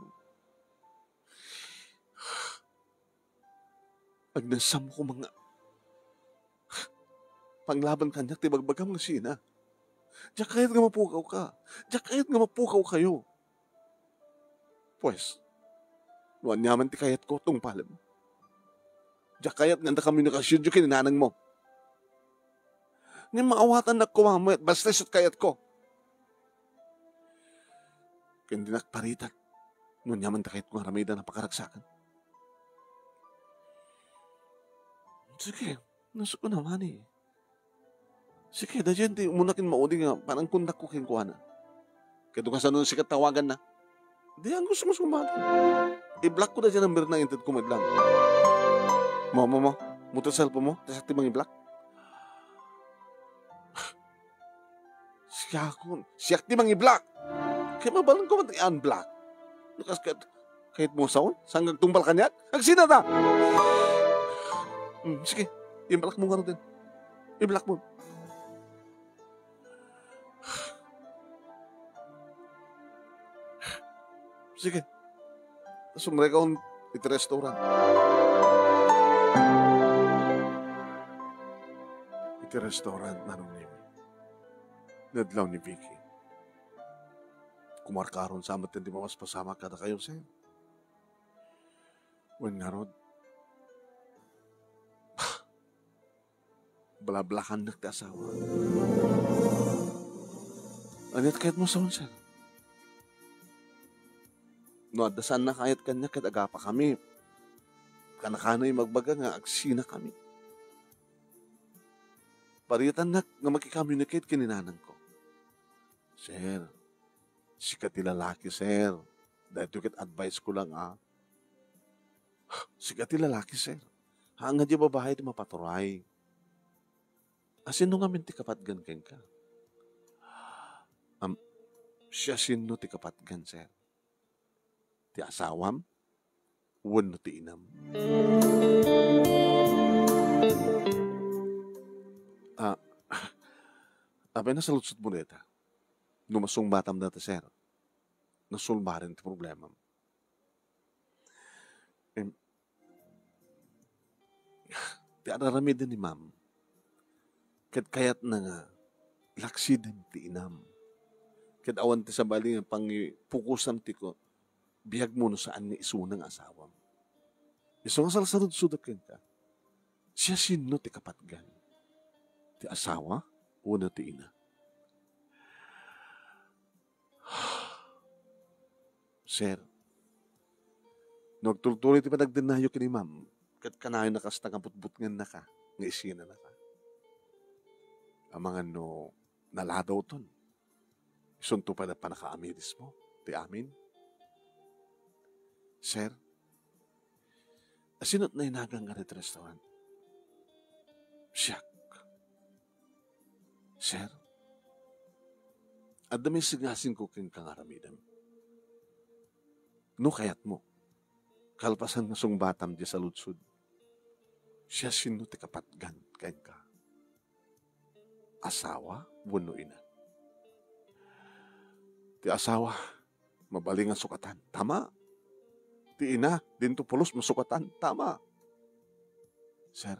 S1: Agnasam ko mga panglaban kanyak ti bagbagam nga sina. Diyak kahit nga mapukaw ka. Diyak kahit nga mapukaw kayo. Pues, nuan nyaman ti kayat ko tong palam. Diyak kahit nga kami nakasyon yung kininanang mo. Ngayon maawatan na kumamay at basta siyat kayat ko. Kaya hindi nakparitan. Nuan nyaman ti kayat ko nga ramay na napakaragsakan. Sige, nasa ko naman eh. Sige, dahil di umunakin maudi nga, parang kundak ko kinkuha na. Kaya doon ka sa nung sikat tawagan na. Di, ang gusto mo sumatan. I-block ko na dyan ang meron na intid ko maglang. Mo, muto cellphone mo, tapos timang i-block. Siyak timang i-block. Kaya mabalang ko man i-unblock. Kahit mo saon, saan tumbal ka niyan? Agsina na! Sige, i-block mo nga rin. I-block mo. Sige. Sumre ka kung iti restaurant. Iti restaurant, nanong nimi. Nadlaw ni Vicky. Kumarkaron sa amat hindi mawas pasama kada kayo, sir. When nga rod, balablakan na ti asawa. Anit kahit mo sa sir. No, adasan na kahit kanya kahit agapa kami. Kanakanay magbaga nga agsina kami. Paritan na nga magkikamunicate kininanang ko. Sir, sikat ti lalaki, sir. Dahil tukit advice ko lang, sikat ti lalaki, sir. Hanga di babae ti mapaturay. Asin nung amin ti kapatgan ken ka? Siya sino ti kapatgan, sir? Ti asawam? Uwan no ti inam. Abay na salutsot mo neta. Numasong batam data, sir. Nasulbarin ti problema. Ti araramid ni ma'am. Kayat na nga, laksiden ti inam. Kat awan ti sabali nga pang pukusan ti ko, biyag mo no saan nga isunang asawam. Iso nga salasarod-sudak ka. Siya sino ti kapatgan? Ti asawa o na ti ina? Sir, nagtultuloy ti panagdenayo kini ma'am, kat kanayo nakasta nga butbutngan na ka, nga isina na ka. Ang mga no, naladaw ton. Isunto pa na panakaamiris mo, ti amin. Sir, asinot na inagang nga ret restaurant. Siyak. Sir, at dami sigasin ko king kangaramidan. No kayat mo, kalpasan nga sung batam di sa lutsud. Siya sino ti kapatgan kain ka. Asawa, buno ina. Ti asawa, mabaling ang sukatan. Tama. Ti ina, dinto pulos masukatan. Tama. Sir,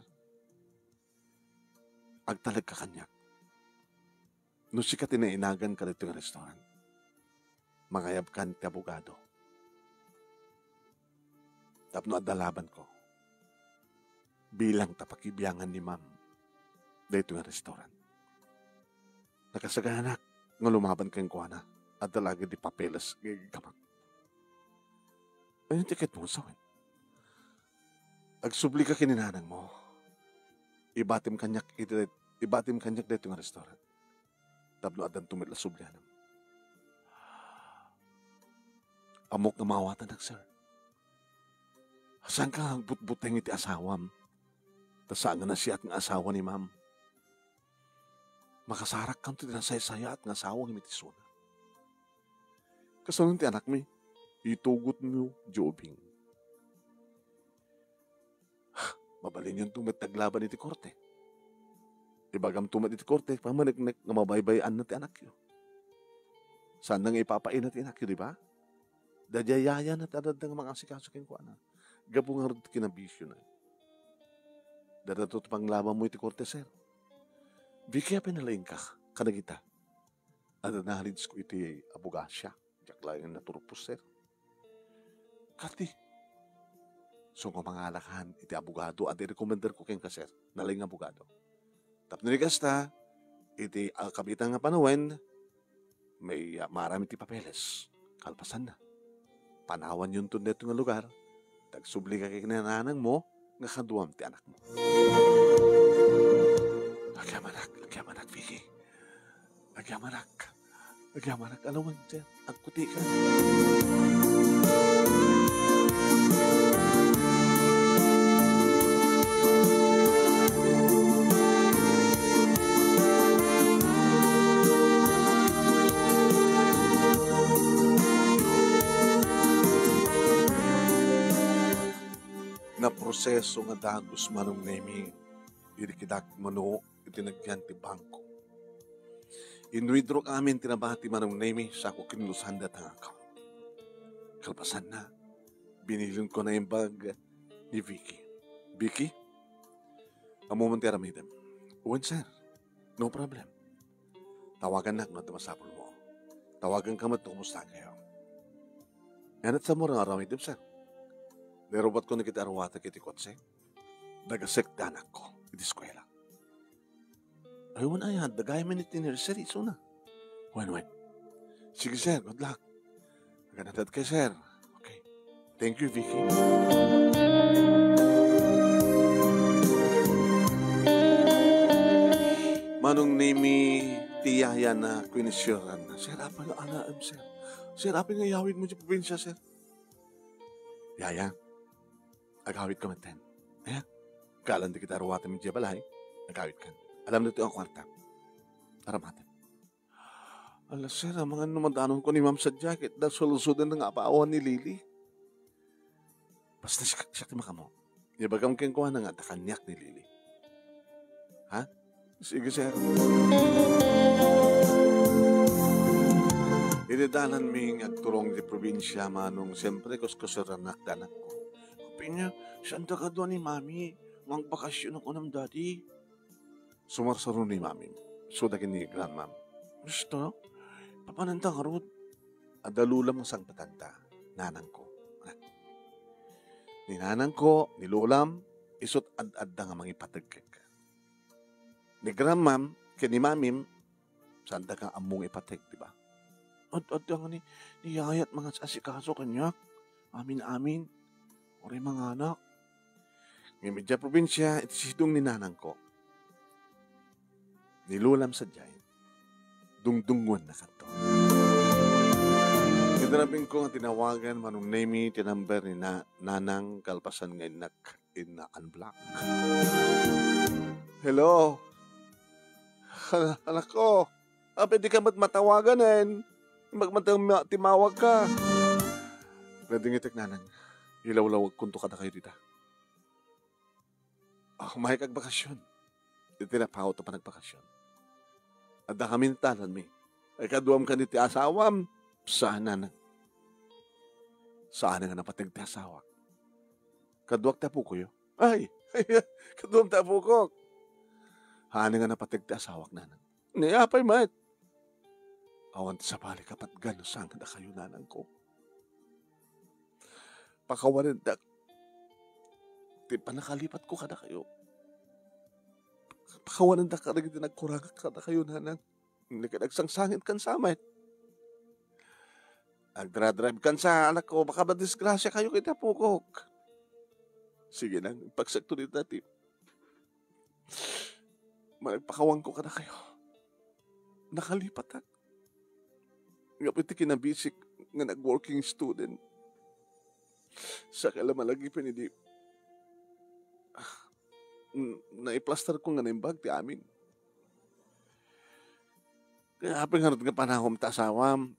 S1: agtalag ka kanyak. No sikat inainagan ka dito ng restaurant. Mangayab kan ti abogado. Tapno adalaban ko. Bilang tapakibiyangan ni ma'am dito ng restaurant. Nakasaganak nga lumaban kang kuwana at dalaga di papeles gamak. Ano yung tiket mo sa akin? Agsubli ka kininanang mo. Ibatim kanyak dito ng restaurant. Tapno adan tumit la sublianam. Amok na mawatan sir. Saan ka ang butbuteng iti asawam? Tasaan na siya at ng asawa ni ma'am. Makasarak kang ito na saya at ng asawang imitisuna. Kasunod ti anak mi, itugot mo, jobing. Mabalin yung tumat taglaban iti korte. Ibagam tumat iti korte, pamaniknek nga mabaybayan na ti anak yun. Saan nang ipapain na ti anak yun, di ba? Dadyayayan at adad ng mga asikasukin ko, anak. Gabong harod kinabisyo na. Dadatot pang laban mo iti korte, sir. Vicky, pinalaing ka, kanagita. At nahalids ko iti abogasya. Diyak lang yung naturupos, sir. Kati. So, kung mga alakahan, iti abogado, at i-recommender ko kayong ka, sir, naling abogado. Tap niligas ta, iti kabitang nga panawen, may marami ti papeles. Kalpasan na. Panawan yun to neto nga lugar. Tagsubli ka kay kinananang mo, nga kaduam ti anak mo. Agyamanak, Vicky. Agyamanak, alawan dyan, ang kuti ka. Na proseso nga dagos manong naming irikidak mano itinagyan ti bangko. Inwidro amin tinabati manong naming sa ako kinlusan dat ang account. Kalpasan na, binilin ko na yung bag ni Vicky. Vicky, ang moment ka ramidam. Uwan, sir, no problem. Tawagan na kung masapol mo. Tawagan ka mat kumusta kayo. Yan at sa mura aramid sir. Derobot ko na kita arwata kiti kotse. Dagasek danak ko. Iti eskwela. Ayun ay dagay minute anniversary suna. Wait. Sige sir, good luck. Magandad kay sir. Okay. Thank you, Vicky. Manong name tiyaya na kwinisyoran na. Sir, apa na alaam, sir? Sir, apa nga yawid mo sa probinsya, sir? Yaya, agawid ka maten. Ayan, kalan di kita arwatan mo dyan balay, agawid ka. Alam na ito ang kwarta. Aramatan. Ala, sir, ang mga numadanon ko ni ma'am sa jacket dahil sulusudan ng apaawan ni Lily. Basta siya ka mo. Ibagam kang kuha na nga, takanyak ni Lily. Ha? Sige, sir. Inidalan ming agturong di probinsya manong siyempre kuskusaranak danak ko. Kapin niya, saan ka doon ni mami? Mang bakasyon ako ng daddy. Sumarsaro ni mami. Sudagin ni grandmam. Gusto? Papanantang harod. Adalulam ang sang patanta. Nanang ko. Ni nanang ko, ni lulam, isot ad-adda nga mga ipatagkag. Ni grandmam, kini mamim, sanda kang among ipatek, di ba? At nga ni yayat mga asikaso kanya, amin-amin, ori mga anak. Ngayon medya probinsya, itisidong ni nanang ko. Nilulam sa jay, dungdungon na kanto. Kidarabing ko nga tinawagan, manong name tinamber ni nanang kalpasan ngayon in unblock. Hello? Anak ko, pwede ka matawagan timawag ka. Pwede ngitik nanang, ilaw-lawag kunto ka na kayo dita. Mahik ag bakasyon. Itinapahaw to pa nagbakasyon. At da kami nitalan mi. Ay kaduam ka ni ti asawam, saan na? Saan nga napatag ti asawa? Kaduak tapo ko yo. Ay, kaduam tapo ko. Hani nga napatag ti asawak nanang. Niyapay mat. Awan sa balik kapat gano sang na kayo nanang ko. Pakawanan da. Di pa nakalipat ko kada kayo. Pakawanan da ka rin nagkurangak kada kayo nanang. Hindi ka nagsangsangit kan sa amin. Agdra-drive kan sa anak ko. Baka madisgrasya kayo kita pukok. Sige nang, pagsakto din natin. Magpakawang ko ka na kayo. Nakalipat ha. Nga pati kinabisik nga nag-working student. Sa kalamalagi pa hindi. Naiplaster ko nga na yung bag ti amin. Kaya hapang hanot nga panahom ta asawam.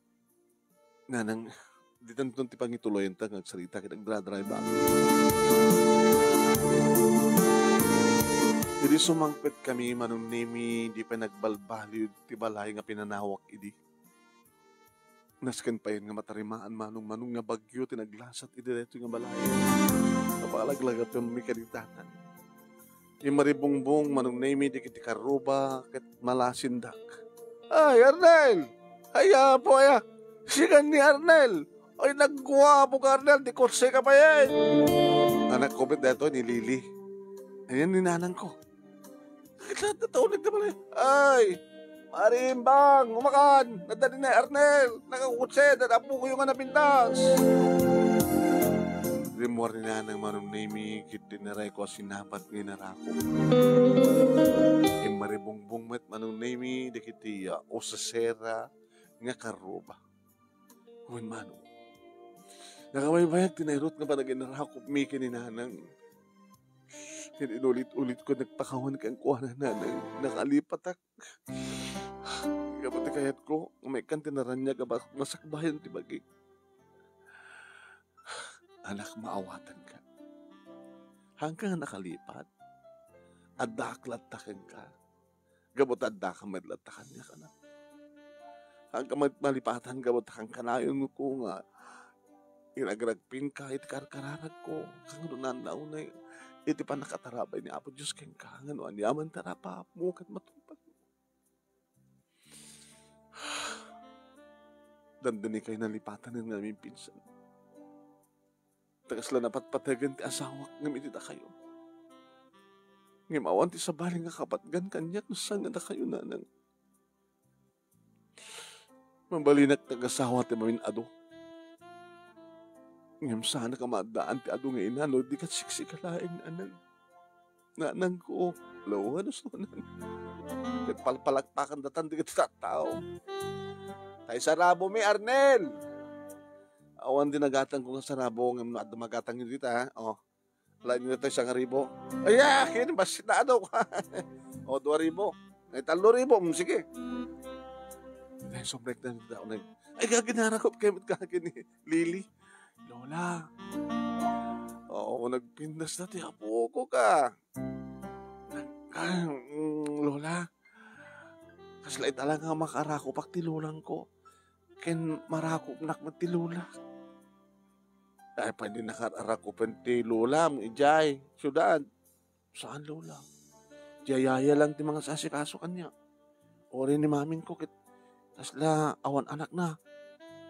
S1: Nga nang, di tanong ti pangituloyan ta nagsalita kinag-drive ba. Idi sumangpet kami manong nemi di pa nagbalbaliw ti balay nga pinanawak idi. Nasken pa yun nga matarimaan manong nga bagyo tinaglasat idi reto nga balay. Kapalaglagat yung may kaditatan. Yung maribongbong manong nemi di kiti karuba kat malasindak. Ay, Arnel! Ay, po ya! Sigan ni Arnel! Ay, nagguwapo ka Arnel! Di kotse ka pa yan! Anak ko bet dito ni Lily. Ayan ni nanang ko. Nataunig na pala. Ay, Marimbang, umakan. Nadali na Arnel. Nakakutse, dadapo ko yung napintas. Rimor ni nanang manong nami, kit dinaray ko sinapat ng narako. Yung maribongbong met manong nami, dikiti osasera, nga karuba. Huwag manong. Nakabaybayag, tinayrot nga pa na ginarako, miki ni nanang. Inulit-ulit ko nagpakawan kang kuha na nanang nakalipat ak. Kapati kayat ko, may kantinaran niya kabak masakbayan ti bagay. Anak, maawatan ka. Hanggang nakalipat, adaklat-takan ka. Gabot adakang madlatakan niya ka na. Hanggang malipatan, gabot akang kanayon ko nga. Inagragpin ka, itikarkararag ko. Kang nandaw na iti pa nakatarabay ni Apo Diyos keng kangan o anyaman tarapa mo kat matupad. Dandani kayo nalipatan ng namin pinsan. Tagas lang napatpatagan ti asawak ng itita kayo. Ngimawan ti sabaling nga kapatgan kanyak no saan na kayo nanang. Mambalinak nag-asawa ti mamin ado. Ngam sana ka maadaan ti ado nga inano di kat siksikalain anang. Nanang ko, lawan so nan. Kat palpalakpakan datan di kat tao. Tay sarabo mi Arnel. Awan din nagatang ko nga sarabo ngam na dumagatang yun dito ha. Oh. Lain nyo tayo 1,000. Ay, akin, basta na ano ka. O, 2,000. Ay, 3,000. Sige. Ay, sobrek na nito. Ay, gaginarap kayo kagin ni Lily. Lola. Oo, nagpindas na tiyapo ko ka. Lola. Kaslay talaga makarako pak tilulang ko. Ken marako nak tilula. Ay, pwede nakarakupan ti Lola, ijay, syudad. Saan Lola? Jayaya lang ti mga sasikaso kanya. Ori ni mamin ko, kasla awan anak na.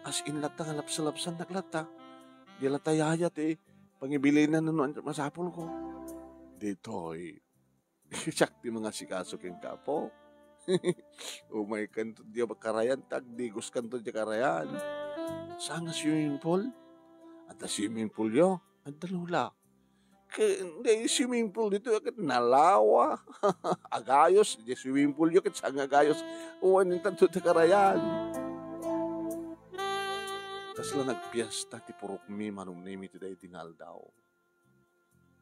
S1: As in lata nga lapsa-lapsan naglata. Di lata yaya ti, pangibili na nanuan masapol ko. Dito, siyak ti mga sikaso king kapo. Umay kanto di karayan, tagdigos kanto di karayan. Saan nga swimming pool? At the swimming pool yo, at Lola. Kaya swimming pool dito, akit nalawa. Agayos, di swimming pool yo, kit sang agayos. Uwan yung tanto na karayan. Tas lang nagpiesta, ti purok mi, manong nimi ti day tingal daw.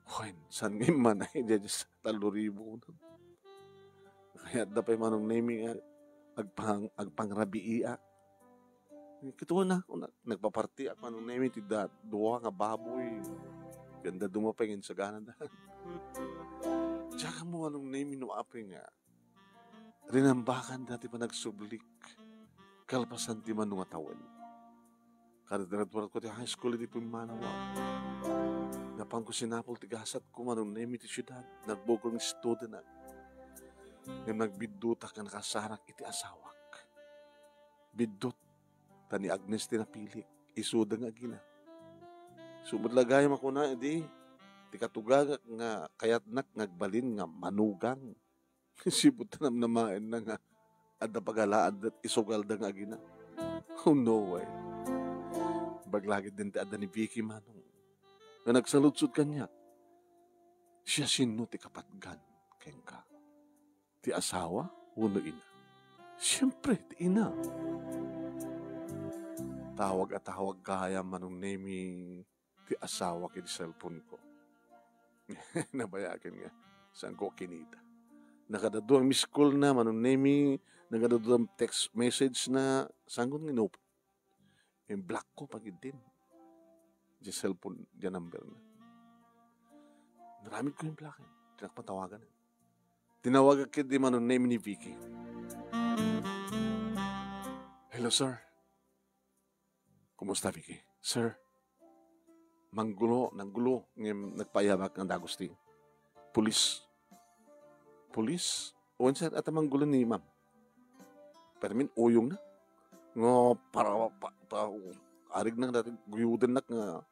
S1: Uwan, san nga man ay, di sa 3,000. Kaya dapay manong nimi, agpangrabiia. Kituwa na ako, nagpaparti ako nung namin ti duwa nga baboy. Ganda dumapengin sa ganan na. Tsaka mo anong namin no apeng nga. Rinambakan dati pa nagsublik. Kalpasan ti man nung atawan. Kadadarat ko ti high school di pumanawa. Napang ko sinapol ti gasat ko manong namin ti syudad. Nagbogol ng student na. Nga nagbidutak nga nakasarak iti asawak. Bidot. Tani Agnes tinapili, isuda nga gina. Sumod lagayam ako na, edi, ti katuga nga kayat ngagbalin nga manugang. Sibot na namain na nga, adda pagalaan at isugal da nga gina. Oh no way. Baglagid din ti adda ni Vicky manong. Nga nagsaludsud kanya, siya sino ti kapatgan, kengka. Ti asawa, uno ina. Siyempre, ti ina. Tawag at tawag kaya manong nemi ti asawa kiti cellphone ko. Nabayakin nga. Saan ko kinita. Nakadaduang miss call na manong nemi. Nakadaduang text message na saan ko nginop. Yung black ko pagid din. Di cellphone, di number na. Naramid ko yung black. Tinakpatawagan. Tinawag akit di manong nemi ni Vicky. Hello, sir. Kumusta, Vicky? Sir, nanggulo, ngayon nagpayabak ng Dagusti. Pulis. Pulis? Uwan siya at manggulo ni ma'am. Pero min, uyong na. Nga, para arig na natin, guyudan na nga,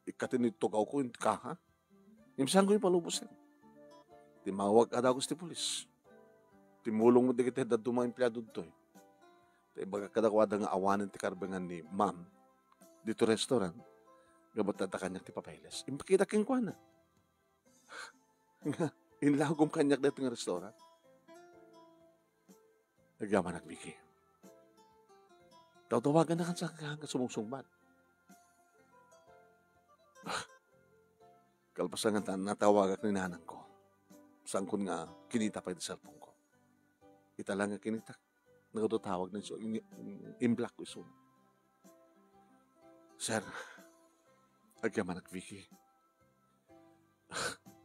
S1: ikatin ni tugaw ko, yung kaha. Yung saan ko yung palubos na. Timawag ka Dagusti pulis. Timulong mo di kita dad dumang empleyado dito. Baga kadakwada nga awanan ti karbangan ni ma'am. Dito restaurant, gabot na kanyak ti papailes. Impakita king kwa na. Inlagom kanyak dito ng restaurant. Nagyaman nagbiki. Tawagan na kan sa hanggang sumungsungban. Kalpasan nga natawagak ni nanang ko. Saan ko nga kinita pa yung cellphone ko. Ita lang nga kinita. Nagtatawag na so, in-black ko iso. Sir, agyaman ak Vicky.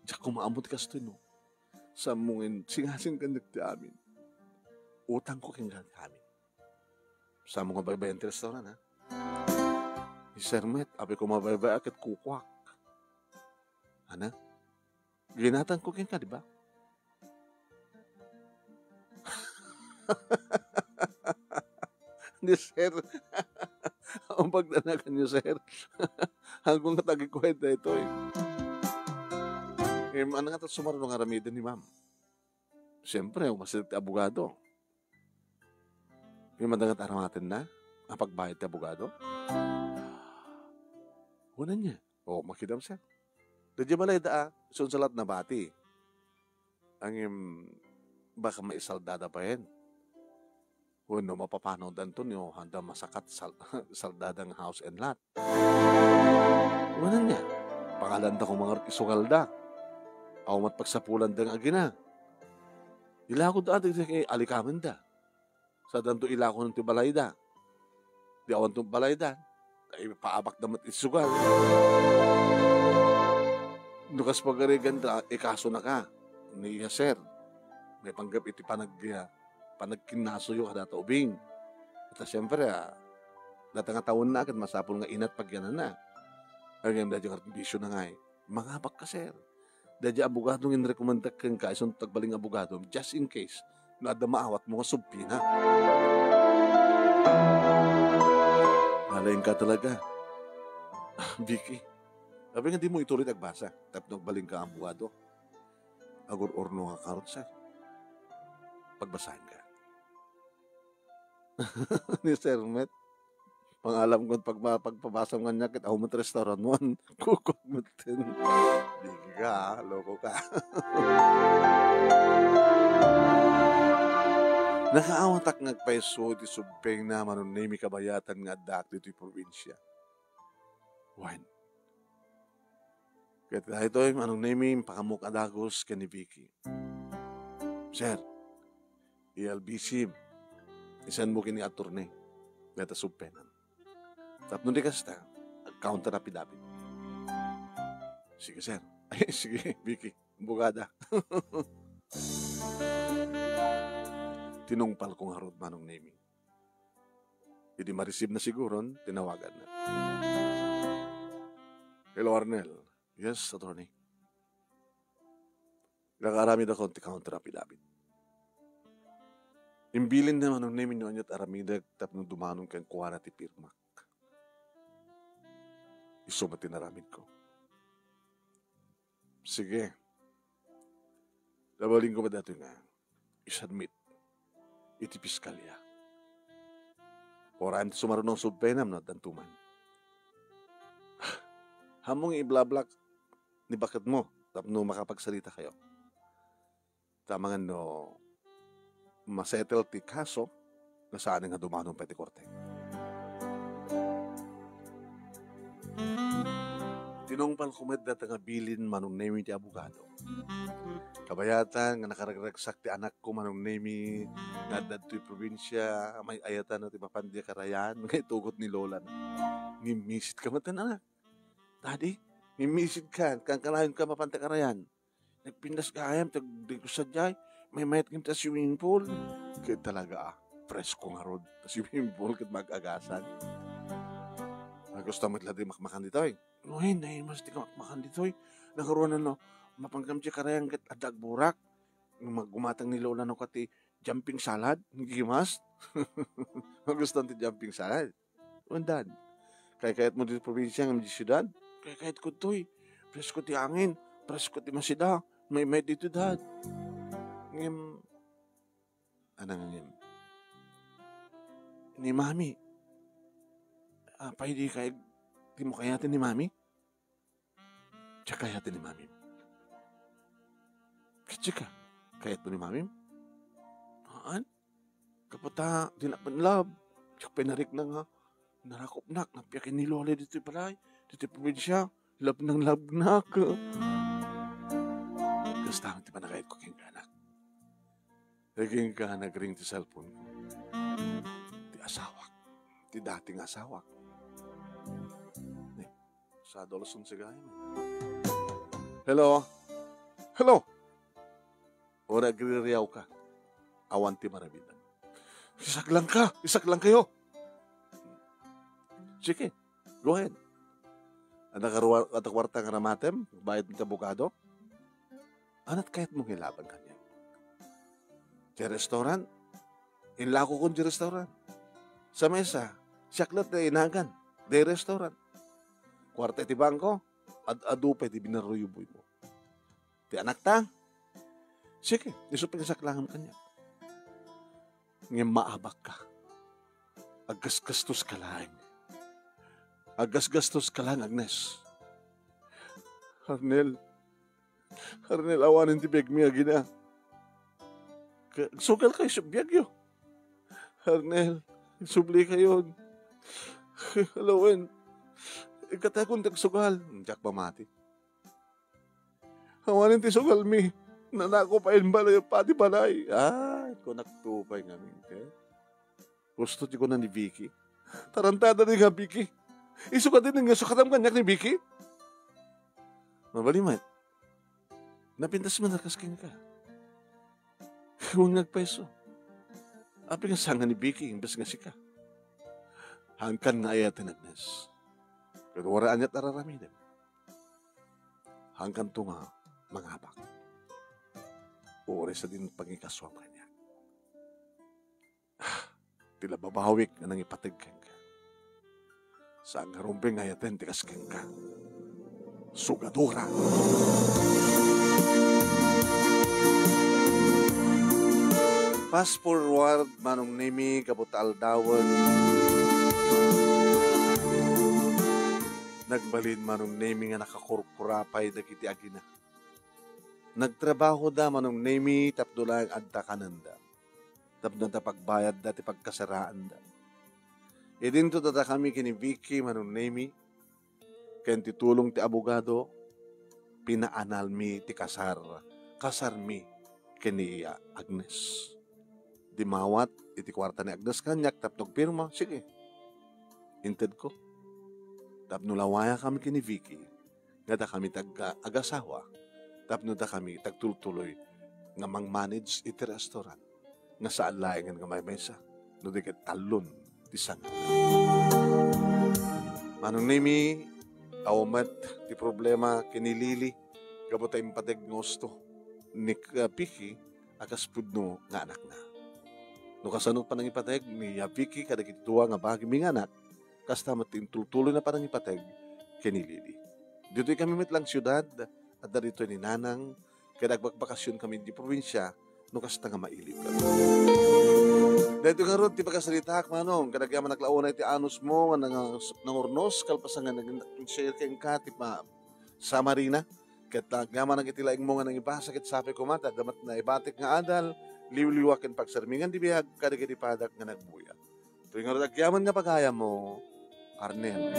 S1: Diyak kumaamot ka ito, no? Sa mungin, singasin ka nagti amin. Utang ko kinggan kami. Sa mga baybayan ti restaurant, ha? Sir Met, api ko mabaybay akit kukwak. Ana? Ginatan ko king ka, di ba? Hindi, sir. Ang pagdanagan niyo, sir. Hanggang natagi-kwenta ito eh. Ano nga ito sumarunong nga ramidan ni ma'am? Siyempre, umasit ti abogado. Yung madangat aramatin na, ang pagbayad ti abogado. Una niya. O, makidam siya. Dadya balay da, sun sa lahat na bati. Baka may saldada pa yan. Uno, mapapanaw danto niyo, handa masakat saldadang house and lot. Una niya. Pangalanda ko mga isugalda. Aw mat pagsapulan dang agina. Ila ko da kay alikamen da. Sa danto ila ko ng tibalay da. Di awan tong balay da. Ay paabak damat isugal. Nukas pagarigan da, ikaso na ka. Niya sir. May panggap iti panagkinaso yung kada taubing. At siyempre, datang taon na agad masapol nga inat pagyanan na. Ang dadya kardisyon na nga eh. Mangabak ka sir. Dadya abogadong inrekomendak kang ka isang tagbaling abogado just in case na ada maawat mo nga subpina. Nalayin ka talaga. Vicky, sabi nga di mo ituloy nagbasa. Tapos nagbaling ka ang abogado. Agur-orno nga karot sir. Pagbasahin ka. Ni Sir Met. Pangalam ko pagpabasa nga niya kit ako mat restaurant one. Kukog matin. Di ka, loko ka. Nakaawatak nagpaiso di subpeng na manunimi kabayatan nga dak dito'y probinsya. Wine. Kaya ito yung manunimi pakamuk adagos ka ni Vicky. Sir, ELBC, isan mo kini attorney. Gata subpenan. Tapos di kasta, counter affidavit. Sige, sir. Ay, sige, Vicky. Bugada. Tinungpal kong harod manong naming. Hindi ma-receive na siguron, tinawagan na. Hello, Arnel. Yes, attorney. Nakaramid ako ti counter affidavit. Imbilin naman ang naming nyo at aramidag tapos dumanong kang kuha na ti pirmak. Isumat tinaramid ko. Sige. Dabaling ko ba dato nga isadmit iti piskalya. Oraan sumarunong subpenam na dantuman. Hamong iblablak ni bakit mo tapos no makapagsalita kayo. Tamangan no masettle ti kaso na saan nga dumanong pati korte. Tinungpal kumadda nga bilin manong nemi ti abogado. Kabayatan nga nakaragraksak ti anak ko manong nemi nga dadto'y probinsya may ayatan na ti mapandya karayan nga itugot ni Lola. Ngimisit ka matan anak. Daddy, ngimisit ka. Kangkalayon ka mapandya karayan. Nagpindas ka ayam, tagdi ko sadyay. May mayat kim ta swimming pool. Kaya talaga presko nga rod. Swimming pool kat mag-agasan. Gusto mo itla di makmakan dito eh. Uy, nahin mas di ka makmakan dito eh. Nakaroon na no, mapanggam siya karayang kat adag burak. Maggumatang ni Lola no kati jumping salad. Hindi mas. Gusto ti jumping salad. Undan. Kaya mo dito probinsya ng siyudad. Kaya ko to eh. Presko ti angin. Presko ti masida. May dito dad. Anang ni Mami. Pwede kayo, di mo kayatin ni Mami? Tsaka kayatin ni Mami. Tsaka, kayat mo ni Mami? Haan? Kapata, di na panlab. Tsaka pinarik na nga. Narakopnak, napiyakin ni Lola dito palay. Dito probinsya. Lab ng labnak. Kastaman ti pa nakayat ko king anak. Naging ka nag-ring ti cellphone ko. Ti asawak. Ti dating asawak. Sa dolason sigay mo. Hello? Hello? O nagririyaw ka. Awan ti marabitan. Isak lang ka. Isak lang kayo. Sige. Go ahead. At akwarta nga ramatem. Bayad mo ti abogado. Anat kahit mong hilaban kanya. Di restaurant. Inlako kong di restaurant. Sa mesa. Siyaklat na inagan. De restaurant. Kwarta ti bangko. Adupay ti binaruyuboy mo. Ti anak ta. Sige, isupin sa klangan kanya. Ngayon maabak ka. Agas-gastos ka lang. Agas-gastos ka lang, Agnes. Arnel, awanin ti biyag mi agina. Sugal kayo sa biyag yo. Arnel, subli kayo. Alawin, ikatakon tagsugal. Jack pamati. Awanin ti sugal mi. Nanako pa yun balay pati balay. Ay, ko nagtupay ngamin. Gusto ti ko na ni Vicky. Tarantada ni nga Vicky. Isukat din nga sukatam kanyak ni Vicky. Mabalimat. Napintas man nakasking ka. Kung nagpeso. Api nga sanga ni Vicky, imbes nga sika. Hangkan nga ayatin Agnes. Pero waraan niya't araramidin. Hangkan to nga mangabak. Uri sa din pangikaswam kanya. Tila babawik na nang ipatig ka. Saan nga rumping ayatin tikasking ka. Sugadura. Fast forward, manong nimi, kaputal dawan. Nagbalin manong nimi nga nakakurkurapay dagiti agina. Nagtrabaho da manong nimi, tapdo lang adda kananda. Tapno da pagbayad da, ti pagkasaraan da. Idinto da kami kini Vicky manong nimi, ken titulong ti abogado, pinaanal mi ti kasar. Kasar mi kini Agnes. Dimawat, iti kwarta ni Agnes kanyak, tapnog pirma, sige. Inted ko. Tapno lawaya kami kini Vicky, nga da kami agasawa, tapno da kami tagtultuloy nga mang-manage iti restaurant, nga saan laing nga may mesa, no di talon, di sana. Manong nimi, awamat, ti problema kini Lili, gabotay impatig ngosto, ni Vicky, akas pudno nga anak na. No kasano pa nang ipateg ni Vicky kada kituwa nga bahagi ming anak, kasta matintultuloy na pa nang ipateg kini Lili. Dito kami mitlang syudad at darito ni Nanang kaya nagbakbakasyon kami di probinsya no kasta nga mailip kami. Dito nga ron, ti pagkasalita manong kadagyaman naklauna iti anus mo nga nangurnos kalpasan nga nag-share kayong ka ti pa sa Marina ket nagyaman nagitilaing mo nga nang ibasa ket sapi ko mata damat na ibatik nga adal liwliwakin pagsarmingan di biyag kadagiti padak nga nagbuya. Tuwing nga nagyaman nga pagaya mo, Arnel.